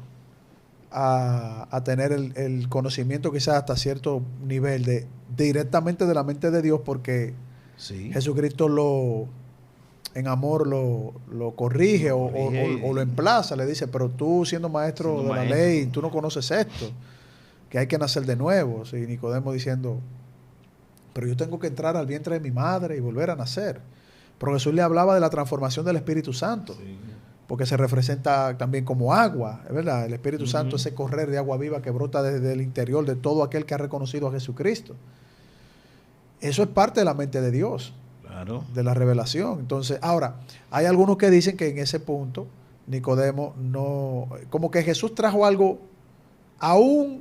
a tener el conocimiento quizás hasta cierto nivel directamente de la mente de Dios, porque Sí. Jesucristo en amor lo corrige o lo emplaza, le dice, pero tú siendo maestro de la ley, tú no conoces esto, que hay que nacer de nuevo. Sí, Nicodemo diciendo, pero yo tengo que entrar al vientre de mi madre y volver a nacer. Pero Jesús le hablaba de la transformación del Espíritu Santo. Sí. Porque se representa también como agua, es verdad, el Espíritu Santo, ese correr de agua viva que brota desde el interior de todo aquel que ha reconocido a Jesucristo. Eso es parte de la mente de Dios, claro, de la revelación. Entonces, ahora, hay algunos que dicen que en ese punto Nicodemo no, como que Jesús trajo algo, aún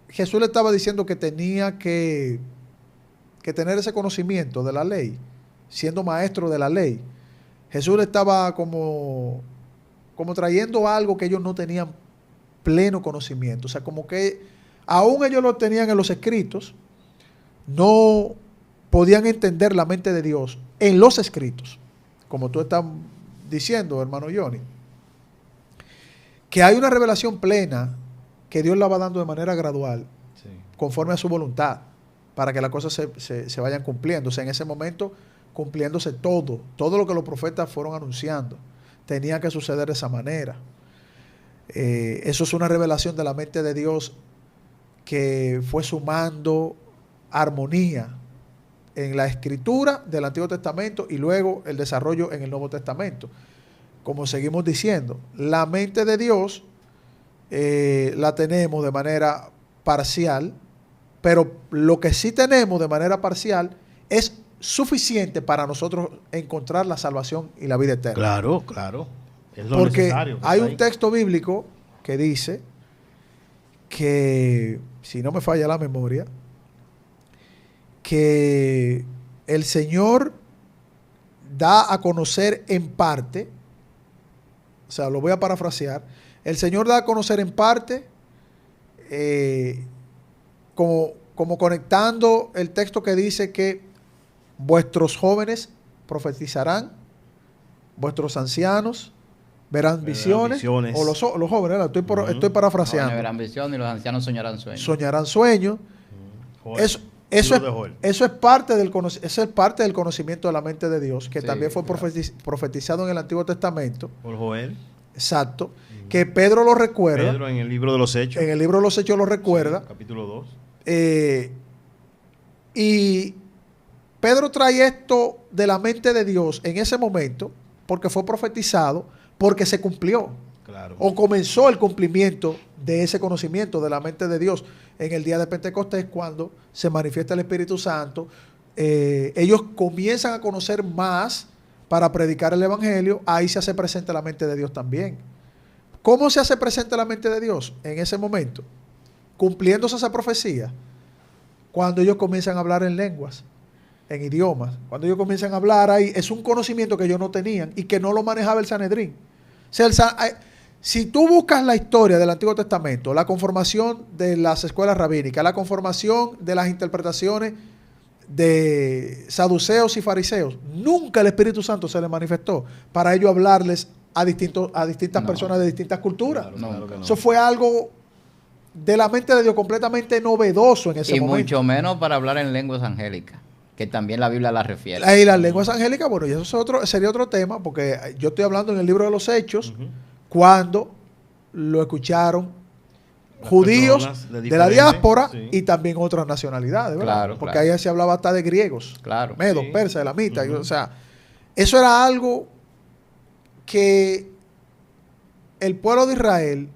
Jesús le estaba diciendo que tenía que tener ese conocimiento de la ley, siendo maestro de la ley. Jesús le estaba como trayendo algo que ellos no tenían pleno conocimiento. O sea, como que aún ellos lo tenían en los escritos, no podían entender la mente de Dios en los escritos. Como tú estás diciendo, hermano Johnny, que hay una revelación plena que Dios la va dando de manera gradual, sí, conforme a su voluntad, para que las cosas se vayan cumpliendo. O sea, en ese momento cumpliéndose todo lo que los profetas fueron anunciando, tenía que suceder de esa manera. Eso es una revelación de la mente de Dios que fue sumando armonía en la escritura del Antiguo Testamento y luego el desarrollo en el Nuevo Testamento. Como seguimos diciendo, la mente de Dios la tenemos de manera parcial, pero lo que sí tenemos de manera parcial es suficiente para nosotros encontrar la salvación y la vida eterna. Claro, claro. Es lo porque necesario. Hay un texto bíblico que dice que, si no me falla la memoria, que el Señor da a conocer en parte, o sea, lo voy a parafrasear, el Señor da a conocer en parte, como conectando el texto que dice que vuestros jóvenes profetizarán, vuestros ancianos verán visiones. O los jóvenes, ¿verdad? Estoy parafraseando. Los jóvenes verán visiones y los ancianos soñarán sueños. Soñarán sueños. Eso es parte del conocimiento de la mente de Dios, que también fue profetizado en el Antiguo Testamento. Por Joel. Exacto. Que Pedro lo recuerda. Pedro en el libro de los Hechos. En el libro de los Hechos lo recuerda. Sí, capítulo 2. Y Pedro trae esto de la mente de Dios en ese momento porque fue profetizado, porque se cumplió. Claro. O comenzó el cumplimiento de ese conocimiento de la mente de Dios en el día de Pentecostés, cuando se manifiesta el Espíritu Santo. Ellos comienzan a conocer más para predicar el Evangelio. Ahí se hace presente la mente de Dios también. ¿Cómo se hace presente la mente de Dios en ese momento? Cumpliéndose esa profecía, cuando ellos comienzan a hablar en lenguas, en idiomas. Cuando ellos comienzan a hablar ahí, es un conocimiento que ellos no tenían y que no lo manejaba el Sanedrín. O sea, si tú buscas la historia del Antiguo Testamento, la conformación de las escuelas rabínicas, la conformación de las interpretaciones de saduceos y fariseos, nunca el Espíritu Santo se les manifestó para ellos hablarles a distintas personas de distintas culturas. Claro que no. Eso fue algo de la mente de Dios completamente novedoso en ese momento. Y mucho menos para hablar en lenguas angélicas, que también la Biblia la refiere. Y las lenguas angélicas, bueno, y eso sería otro tema, porque yo estoy hablando en el libro de los Hechos, cuando lo escucharon judíos de la diáspora y también otras nacionalidades, ¿verdad? Claro, porque ahí se hablaba hasta de griegos, medos, persas, elamitas. O sea, eso era algo que el pueblo de Israel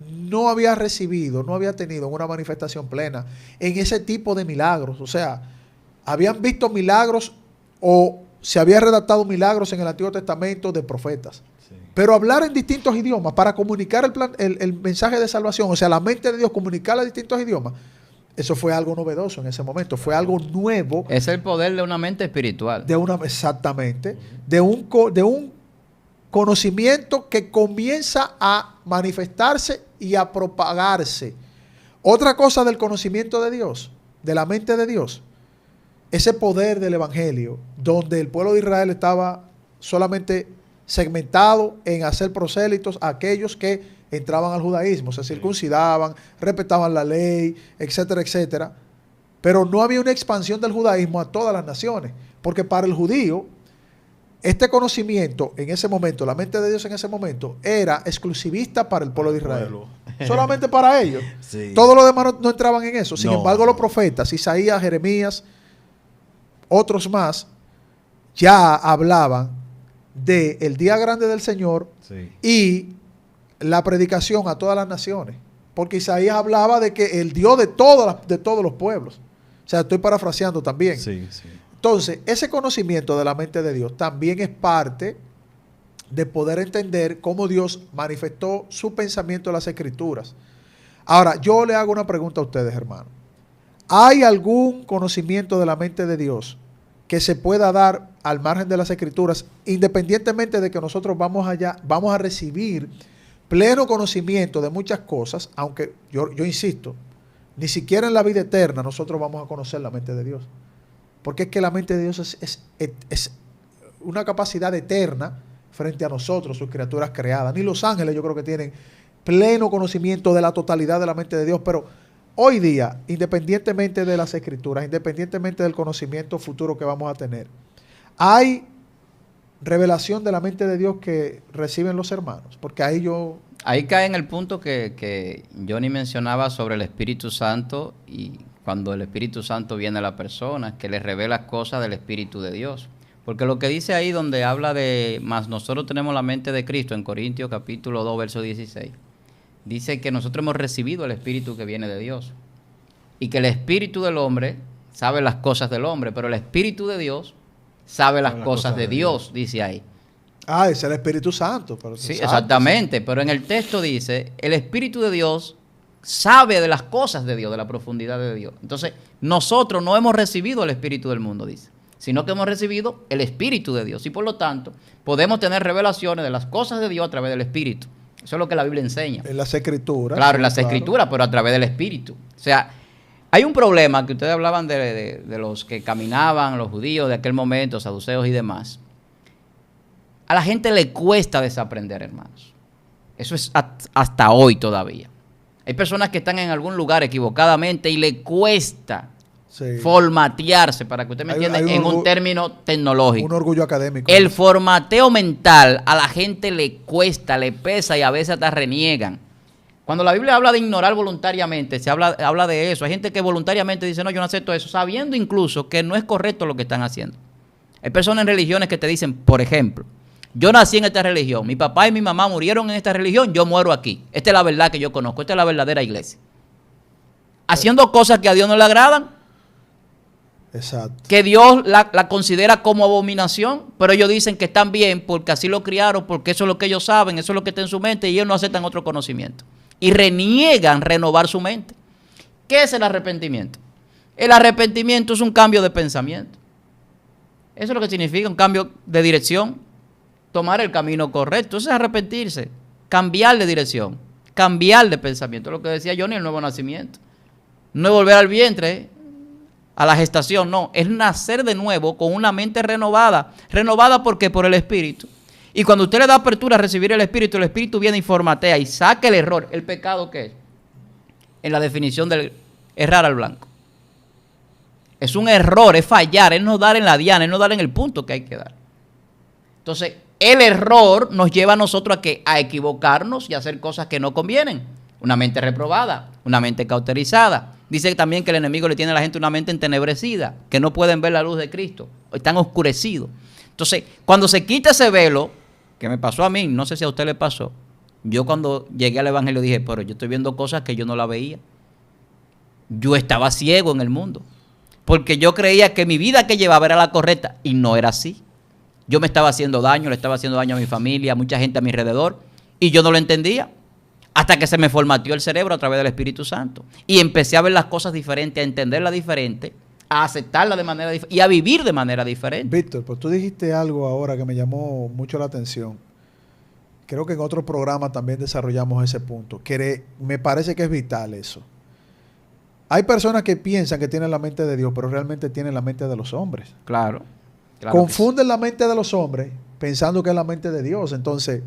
no había recibido, no había tenido una manifestación plena en ese tipo de milagros. O sea, habían visto milagros o se había redactado milagros en el Antiguo Testamento de profetas. Sí. Pero hablar en distintos idiomas para comunicar el mensaje de salvación, o sea, la mente de Dios, comunicarla en distintos idiomas, eso fue algo novedoso en ese momento, fue algo nuevo. Es el poder de una mente espiritual. Exactamente. De un conocimiento que comienza a manifestarse y a propagarse. Otra cosa del conocimiento de Dios, de la mente de Dios, ese poder del evangelio, donde el pueblo de Israel estaba solamente segmentado en hacer prosélitos a aquellos que entraban al judaísmo, se circuncidaban, respetaban la ley, etcétera, etcétera. Pero no había una expansión del judaísmo a todas las naciones, porque para el judío, este conocimiento en ese momento, la mente de Dios en ese momento, era exclusivista para el pueblo de Israel. Solamente para ellos. Sí. Todos los demás no entraban en eso. Sin No. embargo, los profetas, Isaías, Jeremías, otros más, ya hablaban del día grande del Señor Sí. y la predicación a todas las naciones. Porque Isaías hablaba de que el Dios de todos los pueblos. O sea, estoy parafraseando también. Sí, sí. Entonces, ese conocimiento de la mente de Dios también es parte de poder entender cómo Dios manifestó su pensamiento en las Escrituras. Ahora, yo le hago una pregunta a ustedes, hermanos. ¿Hay algún conocimiento de la mente de Dios que se pueda dar al margen de las Escrituras, independientemente de que nosotros vamos a recibir pleno conocimiento de muchas cosas, aunque yo insisto, ni siquiera en la vida eterna nosotros vamos a conocer la mente de Dios? Porque es que la mente de Dios es una capacidad eterna frente a nosotros, sus criaturas creadas. Ni los ángeles yo creo que tienen pleno conocimiento de la totalidad de la mente de Dios, pero hoy día, independientemente de las Escrituras, independientemente del conocimiento futuro que vamos a tener, hay revelación de la mente de Dios que reciben los hermanos, porque Ahí cae en el punto que Johnny mencionaba sobre el Espíritu Santo, y cuando el Espíritu Santo viene a la persona, que le revela cosas del Espíritu de Dios. Porque lo que dice ahí donde habla de, más nosotros tenemos la mente de Cristo, en Corintios capítulo 2, verso 16, dice que nosotros hemos recibido el Espíritu que viene de Dios. Y que el Espíritu del hombre sabe las cosas del hombre, pero el Espíritu de Dios sabe las cosas de Dios, dice ahí. es el Espíritu Santo. Pero Sí, santo, exactamente, sí. pero en el texto dice, el Espíritu de Dios sabe de las cosas de Dios, de la profundidad de Dios. Entonces, nosotros no hemos recibido el Espíritu del mundo, dice, sino que hemos recibido el Espíritu de Dios. Y por lo tanto, podemos tener revelaciones de las cosas de Dios a través del Espíritu. Eso es lo que la Biblia enseña. En las Escrituras. Claro, en las Escrituras, pero a través del Espíritu. O sea, hay un problema que ustedes hablaban de los que caminaban, los judíos de aquel momento, saduceos y demás. A la gente le cuesta desaprender, hermanos. Eso es hasta hoy todavía. Hay personas que están en algún lugar equivocadamente y le cuesta formatearse, para que usted me entienda, en un término tecnológico. Un orgullo académico. El formateo mental a la gente le cuesta, le pesa y a veces hasta reniegan. Cuando la Biblia habla de ignorar voluntariamente, se habla de eso. Hay gente que voluntariamente dice, no, yo no acepto eso, sabiendo incluso que no es correcto lo que están haciendo. Hay personas en religiones que te dicen, por ejemplo, yo nací en esta religión, mi papá y mi mamá murieron en esta religión, yo muero aquí. Esta es la verdad que yo conozco, esta es la verdadera iglesia. Haciendo cosas que a Dios no le agradan, Exacto. que Dios la considera como abominación, pero ellos dicen que están bien porque así lo criaron, porque eso es lo que ellos saben, eso es lo que está en su mente y ellos no aceptan otro conocimiento. Y reniegan renovar su mente. ¿Qué es el arrepentimiento? El arrepentimiento es un cambio de pensamiento. Eso es lo que significa un cambio de dirección. Tomar el camino correcto. Eso es arrepentirse. Cambiar de dirección. Cambiar de pensamiento. Lo que decía Johnny, el nuevo nacimiento. No es volver al vientre, a la gestación, no. Es nacer de nuevo con una mente renovada. ¿Renovada por qué? Por el Espíritu. Y cuando usted le da apertura a recibir el Espíritu viene y formatea y saca el error. ¿El pecado qué es? En la definición del errar al blanco. Es un error, es fallar, es no dar en la diana, es no dar en el punto que hay que dar. Entonces, el error nos lleva a nosotros a equivocarnos y a hacer cosas que no convienen. Una mente reprobada, una mente cauterizada. Dice también que el enemigo le tiene a la gente una mente entenebrecida, que no pueden ver la luz de Cristo, están oscurecidos. Entonces, cuando se quita ese velo, que me pasó a mí, no sé si a usted le pasó, yo cuando llegué al evangelio dije, pero yo estoy viendo cosas que yo no la veía. Yo estaba ciego en el mundo, porque yo creía que mi vida que llevaba era la correcta, y no era así. Yo me estaba haciendo daño, le estaba haciendo daño a mi familia, a mucha gente a mi alrededor, y yo no lo entendía, hasta que se me formateó el cerebro a través del Espíritu Santo, y empecé a ver las cosas diferentes, a entenderlas diferentes, a aceptarla de manera diferente y a vivir de manera diferente. Víctor, pues tú dijiste algo ahora que me llamó mucho la atención. creo que en otro programa también desarrollamos ese punto, que me parece que es vital eso. Hay personas que piensan que tienen la mente de Dios, pero realmente tienen la mente de los hombres. Claro. Confunden la mente de los hombres pensando que es la mente de Dios. Entonces,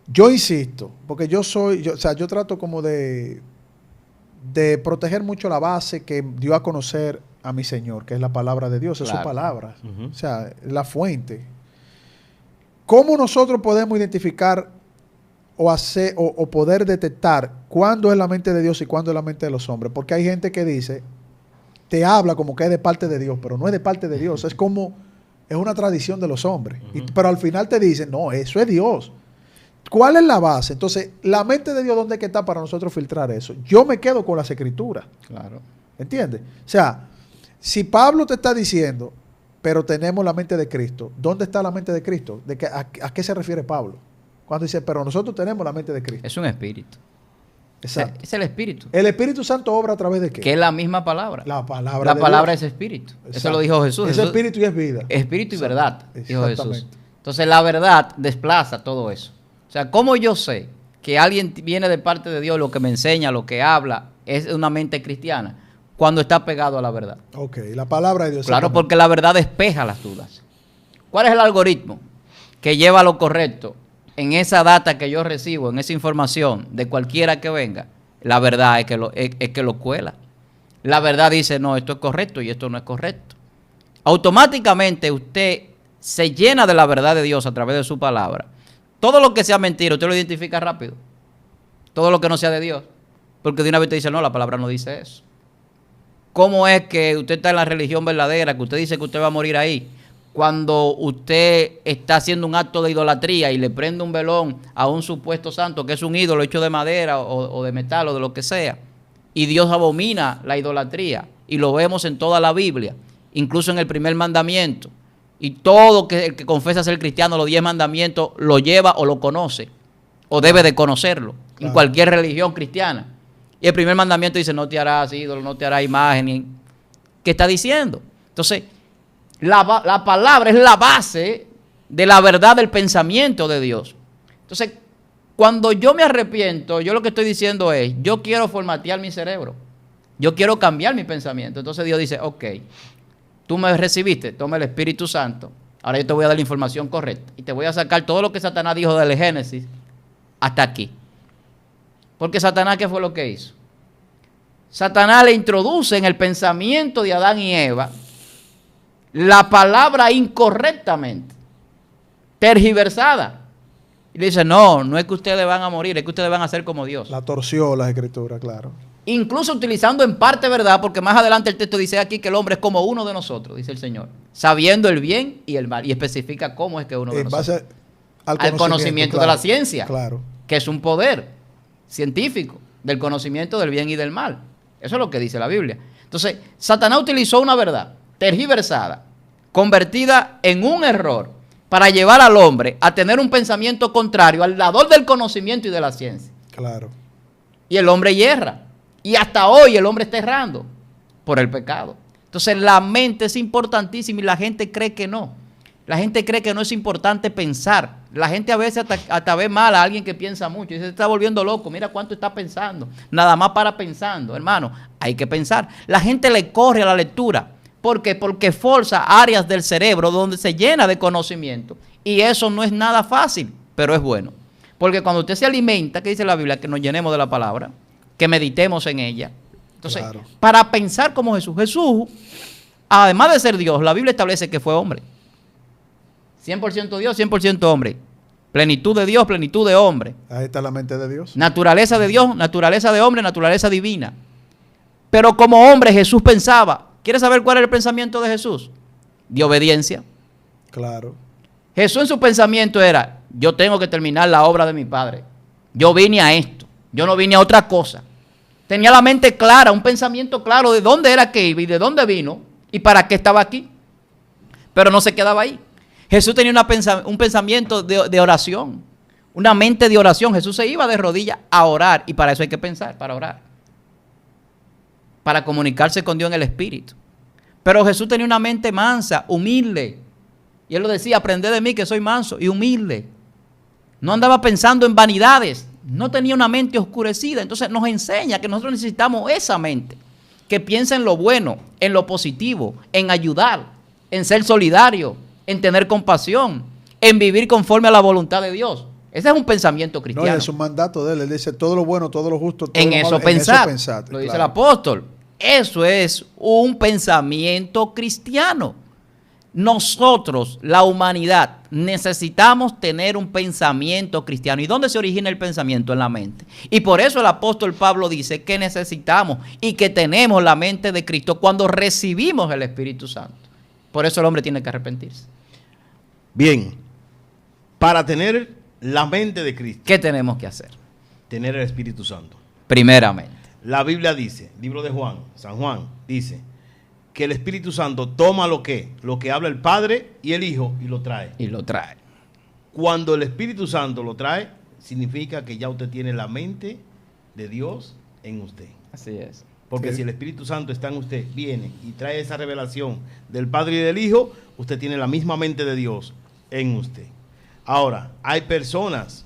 yo insisto, porque yo trato como de proteger mucho la base que dio a conocer a mi Señor, que es la palabra de Dios, es su palabra. O sea, es la fuente. ¿Cómo nosotros podemos identificar o poder detectar cuándo es la mente de Dios y cuándo es la mente de los hombres? Porque hay gente que dice, te habla como que es de parte de Dios, pero no es de parte de Dios, es una tradición de los hombres. Pero al final te dicen, no, eso es Dios. ¿Cuál es la base? Entonces, la mente de Dios, ¿dónde es que está para nosotros filtrar eso? Yo me quedo con las escrituras. Claro. ¿Entiendes? O sea, si Pablo te está diciendo, pero tenemos la mente de Cristo, ¿dónde está la mente de Cristo? ¿A qué se refiere Pablo? Cuando dice, pero nosotros tenemos la mente de Cristo. Es un espíritu. Exacto. Es el espíritu. ¿El Espíritu Santo obra a través de qué? Que es la misma palabra. La palabra La palabra es espíritu. Exacto. Eso lo dijo Jesús. Es espíritu y es vida. Espíritu y verdad, dijo Jesús. Exactamente. Entonces la verdad desplaza todo eso. O sea, ¿cómo yo sé que alguien viene de parte de Dios, lo que me enseña, lo que habla, es una mente cristiana? Cuando está pegado a la verdad. Ok, la palabra de Dios. Claro, porque la verdad despeja las dudas. ¿Cuál es el algoritmo que lleva a lo correcto en esa data que yo recibo, en esa información de cualquiera que venga? La verdad es que lo cuela. La verdad dice, no, esto es correcto y esto no es correcto. Automáticamente usted se llena de la verdad de Dios a través de su palabra. Todo lo que sea mentira, usted lo identifica rápido. Todo lo que no sea de Dios. Porque de una vez te dice, no, la palabra no dice eso. ¿Cómo es que usted está en la religión verdadera, que usted dice que usted va a morir ahí, cuando usted está haciendo un acto de idolatría y le prende un velón a un supuesto santo que es un ídolo hecho de madera o de metal o de lo que sea? Y Dios abomina la idolatría y lo vemos en toda la Biblia, incluso en el primer mandamiento. Y todo el que confesa ser cristiano, los 10 mandamientos, lo lleva o lo conoce o debe de conocerlo en cualquier religión cristiana. Y el primer mandamiento dice, no te harás ídolo, no te harás imagen. ¿Qué está diciendo? Entonces, la palabra es la base de la verdad del pensamiento de Dios. Entonces, cuando yo me arrepiento, yo lo que estoy diciendo es, yo quiero formatear mi cerebro. Yo quiero cambiar mi pensamiento. Entonces Dios dice, ok, tú me recibiste, toma el Espíritu Santo. Ahora yo te voy a dar la información correcta. Y te voy a sacar todo lo que Satanás dijo del Génesis hasta aquí. Porque Satanás, ¿qué fue lo que hizo? Satanás le introduce en el pensamiento de Adán y Eva la palabra incorrectamente, tergiversada. Y le dice, no es que ustedes van a morir, es que ustedes van a ser como Dios. La torció la escritura, claro. Incluso utilizando en parte verdad, porque más adelante el texto dice aquí que el hombre es como uno de nosotros, dice el Señor, sabiendo el bien y el mal, y especifica cómo es que uno de nosotros. En base al conocimiento de la ciencia, claro, que es un poder científico del conocimiento del bien y del mal. Eso es lo que dice la Biblia. Entonces, Satanás utilizó una verdad tergiversada, convertida en un error, para llevar al hombre a tener un pensamiento contrario al dador del conocimiento y de la ciencia. Claro. Y el hombre yerra. Y hasta hoy el hombre está errando por el pecado. Entonces la mente es importantísima y la gente cree que no. La gente cree que no es importante pensar. La gente a veces hasta ve mal a alguien que piensa mucho y se está volviendo loco. Mira cuánto está pensando. Nada más para pensando. Hermano, hay que pensar. La gente le corre a la lectura. ¿Por qué? Porque forza áreas del cerebro donde se llena de conocimiento. Y eso no es nada fácil, pero es bueno. Porque cuando usted se alimenta, ¿qué dice la Biblia? Que nos llenemos de la palabra, que meditemos en ella. Entonces, claro, para pensar como Jesús. Jesús, además de ser Dios, la Biblia establece que fue hombre. 100% Dios, 100% hombre. Plenitud de Dios, plenitud de hombre. Ahí está la mente de Dios. Naturaleza de Dios, naturaleza de hombre, naturaleza divina. Pero como hombre Jesús pensaba. ¿Quieres saber cuál era el pensamiento de Jesús? De obediencia. Claro. Jesús en su pensamiento era, yo tengo que terminar la obra de mi Padre. Yo vine a esto. Yo no vine a otra cosa. Tenía la mente clara, un pensamiento claro de dónde era que iba y de dónde vino y para qué estaba aquí. Pero no se quedaba ahí. Jesús tenía un pensamiento de oración, una mente de oración. Jesús se iba de rodillas a orar y para eso hay que pensar, para orar. Para comunicarse con Dios en el Espíritu. Pero Jesús tenía una mente mansa, humilde. Y él lo decía, aprended de mí que soy manso y humilde. no andaba pensando en vanidades, no tenía una mente oscurecida. Entonces nos enseña que nosotros necesitamos esa mente, que piensa en lo bueno, en lo positivo, en ayudar, en ser solidario, en tener compasión, en vivir conforme a la voluntad de Dios. Ese es un pensamiento cristiano. No, es un mandato de él. Él dice todo lo bueno, todo lo justo, todo en lo eso malo, pensar, en eso pensar. lo dice el apóstol. Eso es un pensamiento cristiano. Nosotros, la humanidad, necesitamos tener un pensamiento cristiano. ¿Y dónde se origina el pensamiento? En la mente. Y por eso el apóstol Pablo dice que necesitamos y que tenemos la mente de Cristo cuando recibimos el Espíritu Santo. Por eso el hombre tiene que arrepentirse. Bien, para tener la mente de Cristo, ¿Qué tenemos que hacer? tener el Espíritu Santo. Primeramente. La Biblia dice, libro de Juan, San Juan, dice que el Espíritu Santo toma lo que habla el Padre y el Hijo y lo trae. Y lo trae. Cuando el Espíritu Santo lo trae, significa que ya usted tiene la mente de Dios en usted. Así es. Porque Sí. si el Espíritu Santo está en usted, viene y trae esa revelación del Padre y del Hijo, usted tiene la misma mente de Dios en usted. Ahora, hay personas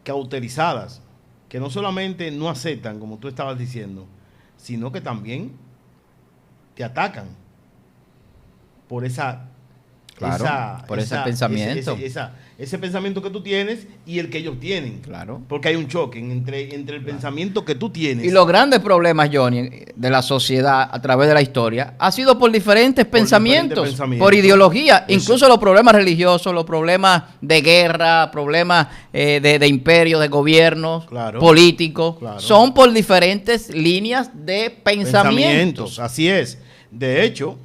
cauterizadas que no solamente no aceptan, como tú estabas diciendo, sino que también te atacan por esa... Claro, por ese pensamiento. Ese pensamiento que tú tienes y el que ellos tienen. Claro. Porque hay un choque entre el pensamiento que tú tienes. Y los grandes problemas, Johnny, de la sociedad a través de la historia, ha sido por diferentes pensamientos, por ideología, incluso los problemas religiosos, los problemas de guerra, problemas de imperio, de gobiernos, Claro. políticos, Claro. son por diferentes líneas de pensamientos. Así es. De hecho,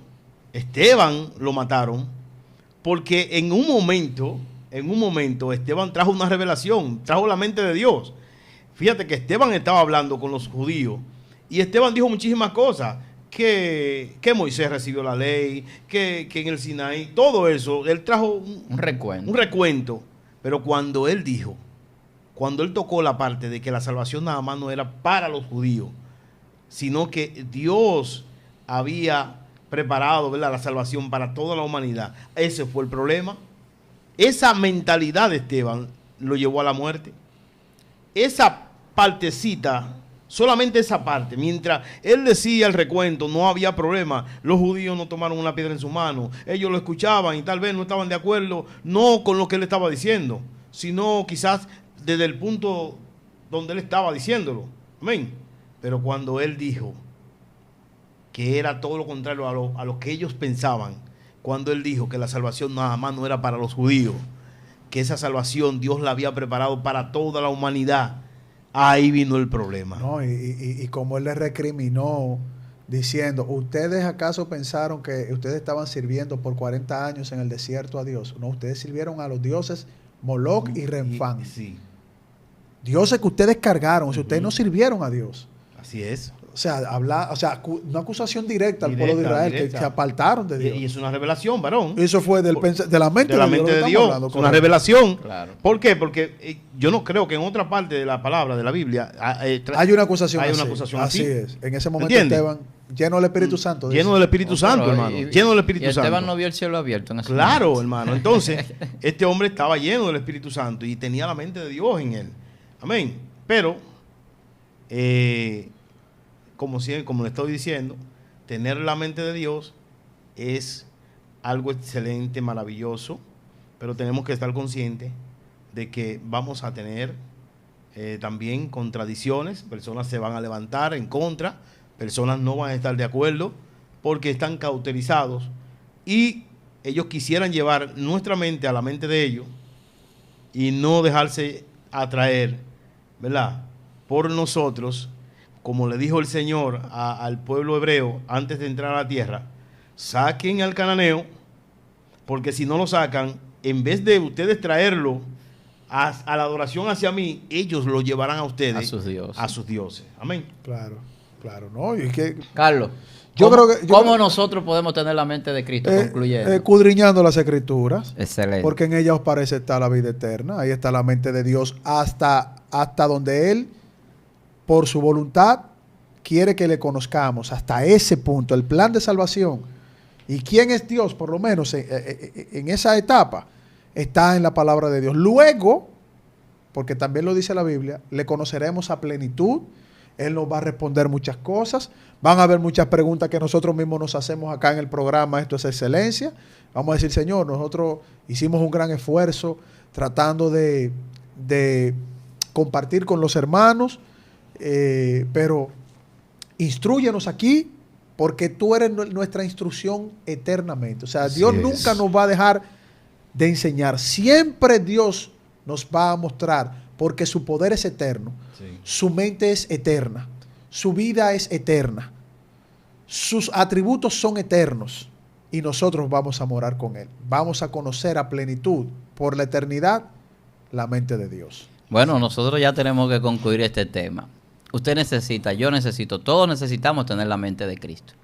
Esteban lo mataron porque en un momento Esteban trajo una revelación, trajo la mente de Dios. Fíjate que Esteban estaba hablando con los judíos y Esteban dijo muchísimas cosas, que Moisés recibió la ley, que en el Sinaí, todo eso, él trajo Un recuento. un recuento. Pero cuando él tocó la parte de que la salvación nada más no era para los judíos, sino que Dios había preparado, ¿verdad?, la salvación para toda la humanidad. Ese fue el problema. Esa mentalidad de Esteban lo llevó a la muerte. Esa partecita, solamente esa parte, mientras él decía el recuento, no había problema. Los judíos no tomaron una piedra en su mano. Ellos lo escuchaban y tal vez no estaban de acuerdo, no con lo que él estaba diciendo, sino quizás desde el punto donde él estaba diciéndolo. Amén. Pero cuando él dijo que era todo lo contrario a lo que ellos pensaban, cuando él dijo que la salvación nada más no era para los judíos, que esa salvación Dios la había preparado para toda la humanidad, ahí vino el problema. No, y como él le recriminó diciendo, ¿ustedes acaso pensaron que ustedes estaban sirviendo por 40 años en el desierto a Dios? No, ustedes sirvieron a los dioses Moloch y Renfán. Sí, Dioses que ustedes cargaron, o sea, ustedes no sirvieron a Dios. así es. O sea, una acusación directa al pueblo de Israel, que se apartaron de Dios. Y es una revelación, varón. Eso fue de la mente de la mente de Dios. Es una revelación. Claro. ¿Por qué? Porque yo no creo que en otra parte de la palabra, de la Biblia, hay una acusación hay así. una acusación así así. es. En ese momento ¿Entiendes? Esteban, lleno del Espíritu Santo. Lleno del Espíritu Santo, hermano. Lleno del Espíritu y Esteban Santo. no vio el cielo abierto en ese Claro, momento. hermano. Entonces, este hombre estaba lleno del Espíritu Santo y tenía la mente de Dios en él. Amén. Pero, como le estoy diciendo, tener la mente de Dios es algo excelente, maravilloso, pero tenemos que estar conscientes de que vamos a tener también contradicciones. Personas se van a levantar en contra, personas no van a estar de acuerdo porque están cauterizados y ellos quisieran llevar nuestra mente a la mente de ellos y no dejarse atraer, ¿verdad?, por nosotros. Como le dijo el Señor al pueblo hebreo antes de entrar a la tierra, saquen al cananeo, porque si no lo sacan, en vez de ustedes traerlo a la adoración hacia mí, ellos lo llevarán a ustedes a sus dioses. Amén. Claro, claro. No, y es que Carlos, Yo creo que- yo ¿cómo creo- nosotros podemos tener la mente de Cristo? Concluyendo. escudriñando las Escrituras, Excelente. porque en ellas os parece estar la vida eterna. Ahí está la mente de Dios hasta donde Él, por su voluntad, quiere que le conozcamos. Hasta ese punto, el plan de salvación. ¿Y quién es Dios? Por lo menos en esa etapa. está en la palabra de Dios. Luego, porque también lo dice la Biblia, le conoceremos a plenitud. Él nos va a responder muchas cosas. Van a haber muchas preguntas que nosotros mismos nos hacemos acá en el programa. Esto es excelencia. Vamos a decir, Señor, nosotros hicimos un gran esfuerzo tratando de compartir con los hermanos, pero instrúyenos aquí porque tú eres nuestra instrucción eternamente. O sea, Así Dios es. nunca nos va a dejar de enseñar. Siempre Dios nos va a mostrar, porque su poder es eterno, Sí. su mente es eterna, su vida es eterna, sus atributos son eternos y nosotros vamos a morar con Él. Vamos a conocer a plenitud por la eternidad la mente de Dios. Bueno, nosotros ya tenemos que concluir este tema. Usted necesita, yo necesito, todos necesitamos tener la mente de Cristo.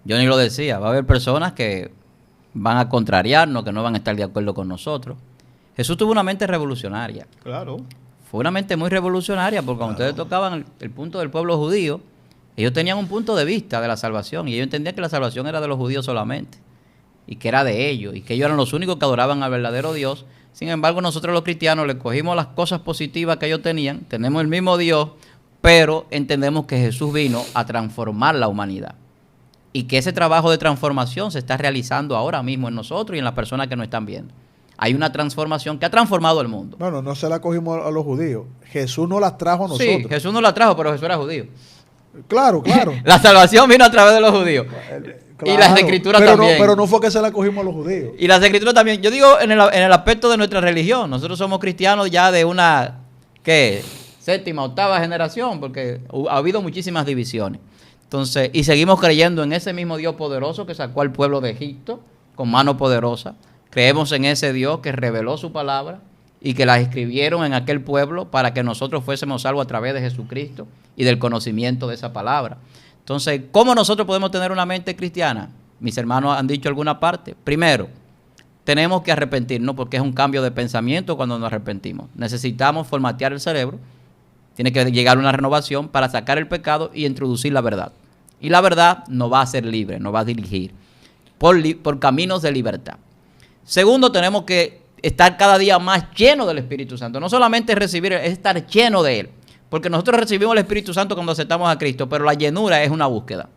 Yo ni lo decía, va a haber personas que van a contrariarnos, que no van a estar de acuerdo con nosotros. Jesús tuvo una mente revolucionaria. Claro. Fue una mente muy revolucionaria porque cuando ustedes tocaban el punto del pueblo judío, ellos tenían un punto de vista de la salvación y ellos entendían que la salvación era de los judíos solamente y que era de ellos y que ellos eran los únicos que adoraban al verdadero Dios. Sin embargo, nosotros los cristianos le cogimos las cosas positivas que ellos tenían, tenemos el mismo Dios, pero entendemos que Jesús vino a transformar la humanidad y que ese trabajo de transformación se está realizando ahora mismo en nosotros y en las personas que nos están viendo. Hay una transformación que ha transformado el mundo. Bueno, no se la cogimos a los judíos. Jesús nos las trajo a nosotros. Sí, Jesús no la trajo, pero Jesús era judío. Claro, claro. La salvación vino a través de los judíos. Y las escrituras pero también. No, pero no fue que se la cogimos a los judíos. Y las escrituras también. Yo digo en el aspecto de nuestra religión. Nosotros somos cristianos ya de una, ¿qué? Séptima, octava generación, porque ha habido muchísimas divisiones. Entonces, y seguimos creyendo en ese mismo Dios poderoso que sacó al pueblo de Egipto con mano poderosa. Creemos en ese Dios que reveló su palabra y que la escribieron en aquel pueblo para que nosotros fuésemos salvos a través de Jesucristo y del conocimiento de esa palabra. Entonces, ¿cómo nosotros podemos tener una mente cristiana? Mis hermanos han dicho alguna parte. Primero, tenemos que arrepentirnos porque es un cambio de pensamiento cuando nos arrepentimos. Necesitamos formatear el cerebro. Tiene que llegar una renovación para sacar el pecado y introducir la verdad. Y la verdad nos va a hacer libre, nos va a dirigir por caminos de libertad. Segundo, tenemos que estar cada día más llenos del Espíritu Santo. No solamente recibir, es estar lleno de Él. Porque nosotros recibimos el Espíritu Santo cuando aceptamos a Cristo, pero la llenura es una búsqueda.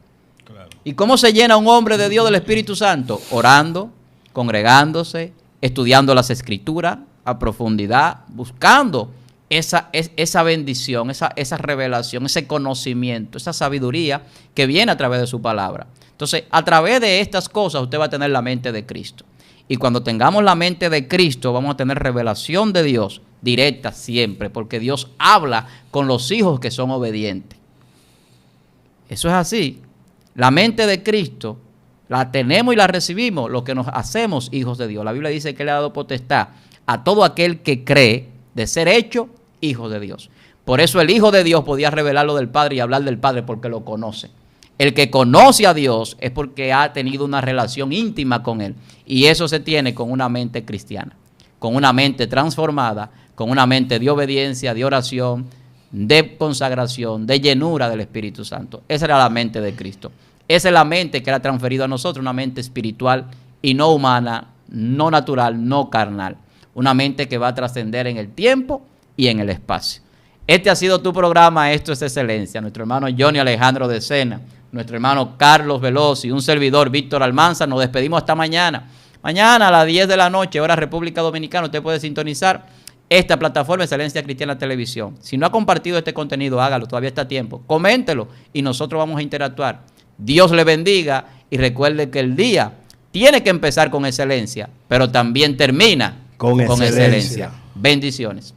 Claro. ¿Y cómo se llena un hombre de Dios del Espíritu Santo? Orando, congregándose, estudiando las Escrituras a profundidad, buscando esa bendición, esa revelación, ese conocimiento, esa sabiduría que viene a través de su palabra. Entonces, a través de estas cosas usted va a tener la mente de Cristo. Y cuando tengamos la mente de Cristo, vamos a tener revelación de Dios directa siempre, porque Dios habla con los hijos que son obedientes. Eso es así. La mente de Cristo la tenemos y la recibimos los que nos hacemos hijos de Dios. La Biblia dice que le ha dado potestad a todo aquel que cree de ser hecho hijo de Dios. Por eso el Hijo de Dios podía revelar lo del Padre y hablar del Padre porque lo conoce. El que conoce a Dios es porque ha tenido una relación íntima con Él. Y eso se tiene con una mente cristiana, con una mente transformada, con una mente de obediencia, de oración, de consagración, de llenura del Espíritu Santo. Esa era la mente de Cristo. Esa es la mente que era transferida a nosotros, una mente espiritual y no humana, no natural, no carnal. Una mente que va a trascender en el tiempo y en el espacio. Este ha sido tu programa, Esto es Excelencia. Nuestro hermano Johnny Alejandro de Sena, nuestro hermano Carlos Veloz y un servidor Víctor Almanza. Nos despedimos hasta mañana. Mañana a las 10 de la noche, hora República Dominicana, usted puede sintonizar esta plataforma Excelencia Cristiana Televisión. Si no ha compartido este contenido, hágalo, todavía está a tiempo. Coméntelo y nosotros vamos a interactuar. Dios le bendiga y recuerde que el día tiene que empezar con excelencia, pero también termina con excelencia. Bendiciones.